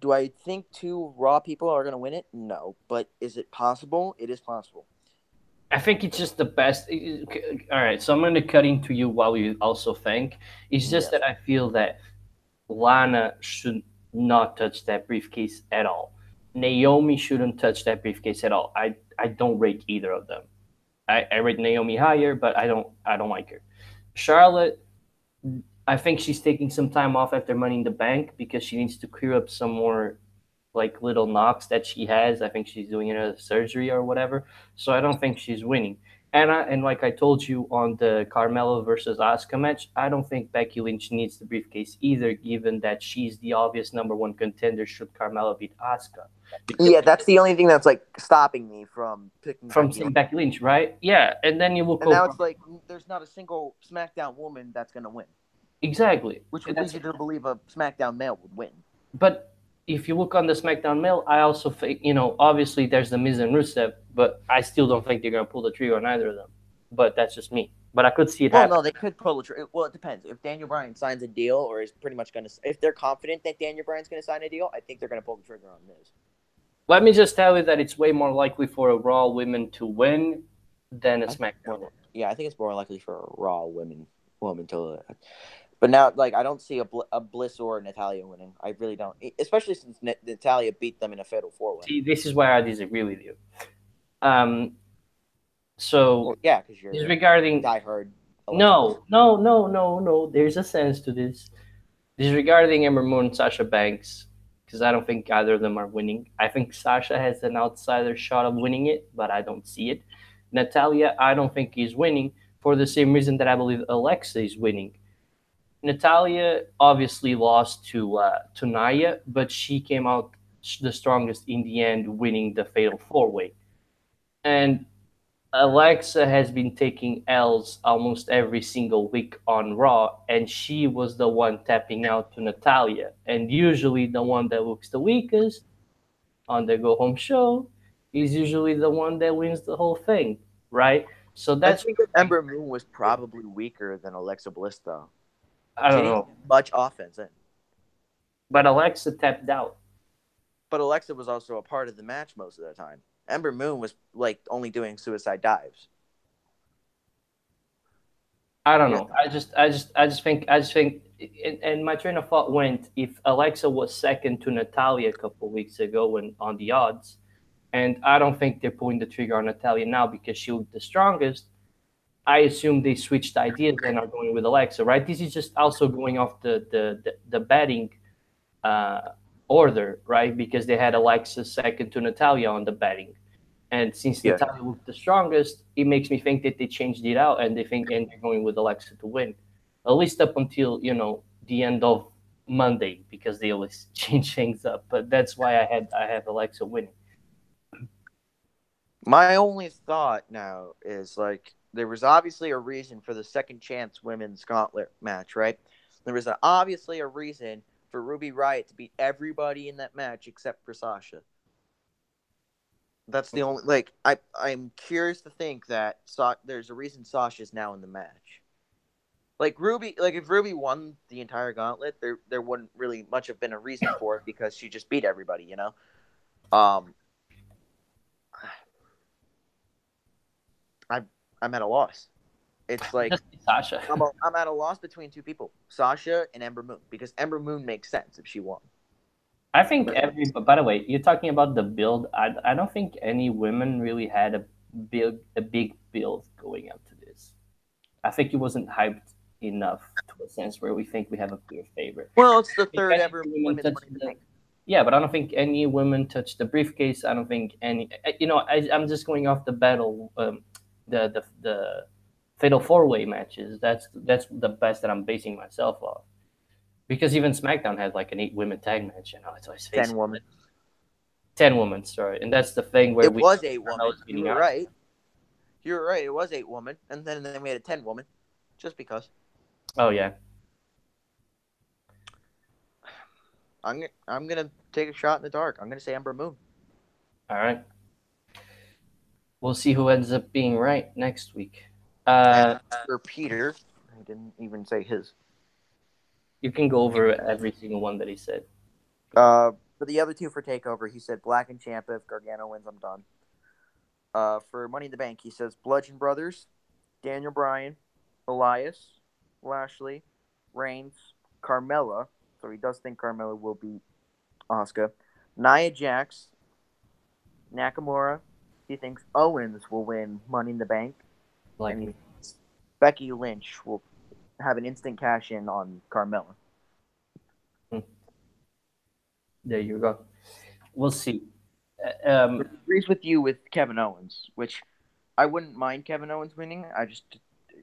do I think two Raw people are going to win it? No, but is it possible? It is possible. I think it's just the best. All right, so I'm going to cut into you while you also think. It's just that I feel that Lana should not touch that briefcase at all. Naomi shouldn't touch that briefcase at all. I don't rate either of them. I rate Naomi higher, but I don't like her. Charlotte, I think she's taking some time off after Money in the Bank because she needs to clear up some more little knocks that she has. I think she's doing another surgery or whatever. So I don't think she's winning. And like I told you on the Carmella versus Asuka match, I don't think Becky Lynch needs the briefcase either, given that she's the obvious number one contender should Carmella beat Asuka. Yeah, that's the only thing that's stopping me from picking Becky Lynch, right? Yeah, and then you look and now it's there's not a single SmackDown woman that's gonna win. Exactly. Which would lead you to believe a SmackDown male would win. But if you look on the SmackDown male, I also think, obviously there's the Miz and Rusev, but I still don't think they're going to pull the trigger on either of them. But that's just me. But I could see it happen. Well, no, they could pull the trigger. Well, it depends. If Daniel Bryan signs a deal or is pretty much going to... If they're confident that Daniel Bryan's going to sign a deal, I think they're going to pull the trigger on Miz. Let me just tell you that it's way more likely for a Raw woman to win than a SmackDown. Yeah, I think it's more likely for a Raw woman to... But now, I don't see a Bliss or a Natalya winning. I really don't. Especially since Natalya beat them in a Fatal 4-Way. See, this is why I disagree with you. Yeah, because you're disregarding... diehard. No. There's a sense to this. Disregarding Ember Moon, Sasha Banks, because I don't think either of them are winning. I think Sasha has an outsider shot of winning it, but I don't see it. Natalya, I don't think is winning for the same reason that I believe Alexa is winning. Natalya obviously lost to Nia, but she came out the strongest in the end, winning the Fatal 4-Way. And Alexa has been taking L's almost every single week on Raw, and she was the one tapping out to Natalya. And usually the one that looks the weakest on the go-home show is usually the one that wins the whole thing, right? So I that's think that Ember Moon was probably weaker than Alexa Bliss, though. I She don't didn't know, get much offense in. but Alexa tapped out. But Alexa was also a part of the match most of the time. Ember Moon was like only doing suicide dives. I don't Yeah. know. I just think, and my train of thought went if Alexa was second to Natalia a couple weeks ago when on the odds, and I don't think they're pulling the trigger on Natalia now because she looked the strongest. I assume they switched ideas and are going with Alexa, right? This is just also going off the betting uh, order, right? Because they had Alexa second to Natalia on the betting. And since Yeah. Natalia looked the strongest, it makes me think that they changed it out and they're going with Alexa to win, at least up until the end of Monday because they always change things up. But that's why I have Alexa winning. My only thought now is like there was obviously a reason for the second chance women's gauntlet match, right? There was obviously a reason for Ruby Riott to beat everybody in that match except for Sasha. That's the only I'm curious to think that there's a reason Sasha's now in the match. Like Ruby, like if Ruby won the entire gauntlet, there wouldn't really much have been a reason for it because she just beat everybody, you know. Um, I I'm at a loss. It's like Just Sasha. I'm at a loss between two people, Sasha and Ember Moon, because Ember Moon makes sense if she won. I think every. By the way, you're talking about the build. I don't think any women really had a big build going up to this. I think it wasn't hyped enough to a sense where we think we have a clear favorite. Well, it's the If third any ever women women's touch Money in the the Bank. Yeah, but I don't think any women touched the briefcase. I don't think any. I'm just going off the battle, the fatal four way matches. That's the best that I'm basing myself off. Because even SmackDown had like an 8 women tag match, and let's always face 10 it, woman. 10 women, sorry, and that's the thing where It we was 8 woman. Carmella's You beating were us. right. You were right. It was 8 woman, and then we had a 10 woman, just because. Oh yeah, I'm gonna take a shot in the dark. I'm gonna say Ember Moon. all right. We'll see who ends up being right next week. And for Peter, I didn't even say his. You can go over every single one that he said. For the other two for Takeover, he said Black and Ciampa. If Gargano wins, I'm done. For Money in the Bank, he says Bludgeon Brothers, Daniel Bryan, Elias, Lashley, Reigns, Carmella. So he does think Carmella will beat Asuka. Nia Jax, Nakamura. He thinks Owens will win Money in the Bank. Like And he me. thinks Becky Lynch will have an instant cash in on Carmella. There you go. We'll see. He agrees with you with Kevin Owens, which I wouldn't mind Kevin Owens winning. I just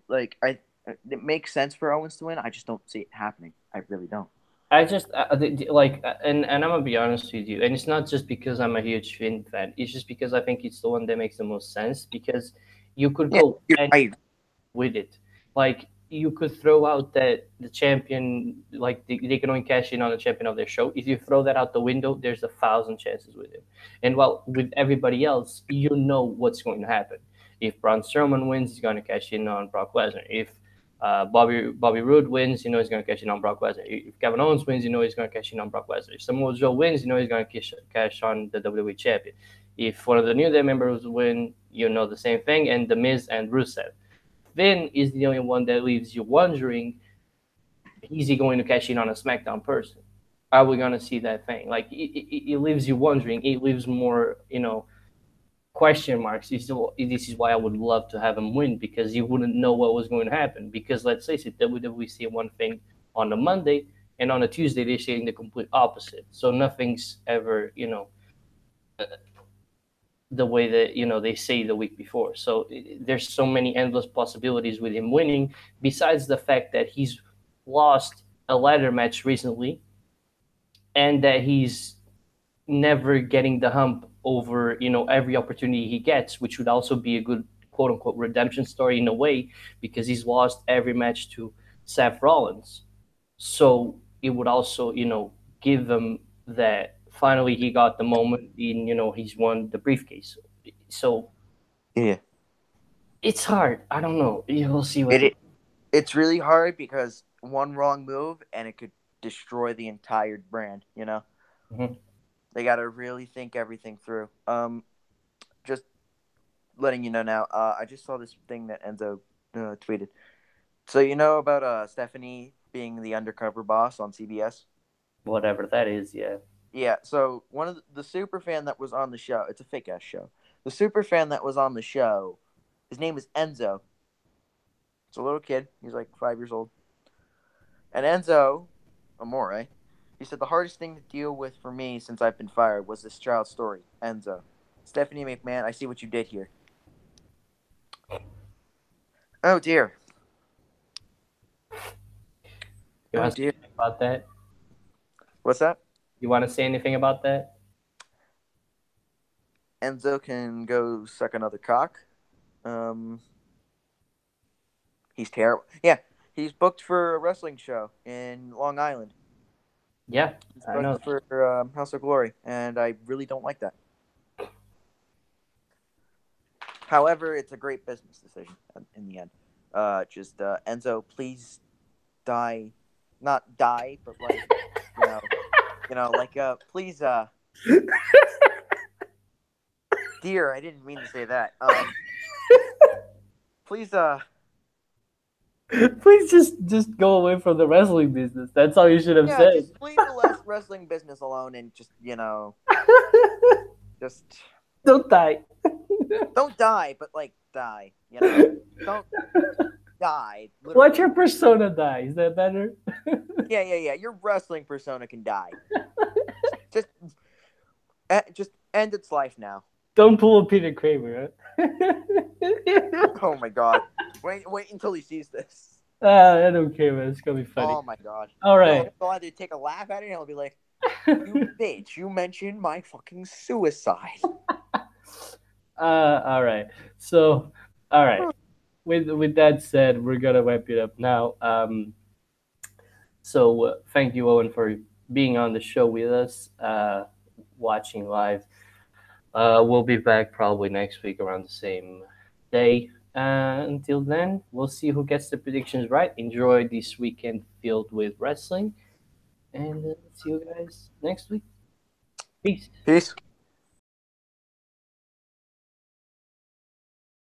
it makes sense for Owens to win. I just don't see it happening. I really don't. I just like, and I'm gonna be honest with you, and it's not just because I'm a huge Finn fan. It's just because I think it's the one that makes the most sense. Because you could Yeah, go I with it. Like you could throw out that the champion, like they can only cash in on the champion of their show. If you throw that out the window, there's 1,000 chances with him. And while with everybody else, you know what's going to happen. If Braun Strowman wins, he's going to cash in on Brock Lesnar. If Bobby Roode wins, he's going to cash in on Brock Lesnar. If Kevin Owens wins, he's going to cash in on Brock Lesnar. If Samoa Joe wins, he's going to cash on the WWE champion. If one of the New Day members win, the same thing. And The Miz and Rusev. Finn is the only one that leaves you wondering, is he going to cash in on a SmackDown person? Are we going to see that thing? Like, it leaves you wondering. It leaves more, question marks. This is why I would love to have him win, because you wouldn't know what was going to happen. Because let's face it, WWE see one thing on a Monday, and on a Tuesday, they're saying the complete opposite. So nothing's ever, the way that they say the week before. So there's so many endless possibilities with him winning. Besides the fact that he's lost a ladder match recently, and that he's never getting the hump over every opportunity he gets, which would also be a good quote unquote redemption story in a way, because he's lost every match to Seth Rollins. So it would also give him that finally he got the moment. He's won the briefcase. So Yeah. it's hard. I don't know. We'll see what. It's really hard because one wrong move and it could destroy the entire brand. Mhm. They got to really think everything through. Just letting you know now. I just saw this thing that Enzo tweeted. So you know about Stephanie being the undercover boss on CBS? Whatever that is, yeah. Yeah. So one of the super fan that was on the show. It's a fake ass show. The super fan that was on the show. His name is Enzo. It's a little kid. He's like 5 years old. And Enzo Amore, he said the hardest thing to deal with for me since I've been fired was this child's story. Enzo. Stephanie McMahon, I see what you did here. Oh dear. You Oh want to say dear. anything about that? What's that? You want to say anything about that? Enzo can go suck another cock. He's terrible. Yeah, he's booked for a wrestling show in Long Island. Yeah, He's I know. booked for House of Glory, and I really don't like that. However, it's a great business decision in the end. Enzo, please die, not die, but like please dear, I didn't mean to say that. Please Please just go away from the wrestling business. That's all you should have yeah, said. just leave the wrestling business alone and just just Don't die. don't die, but like die, don't die. Literally. Let your persona die. Is that better? Yeah. Your wrestling persona can die. just end its life now. Don't pull a Peter Kramer. Huh? Oh my god! Wait until he sees this. I don't care, man. It's gonna be funny. Oh my god! All right. He'll either take a laugh at it, and he'll be like, "You bitch! You mentioned my fucking suicide." All right. So, all right. With that said, we're gonna wrap it up now. So thank you, Owen, for being on the show with us, watching live. We'll be back probably next week around the same day. Until then, we'll see who gets the predictions right. Enjoy this weekend filled with wrestling, and see you guys next week. Peace. Peace.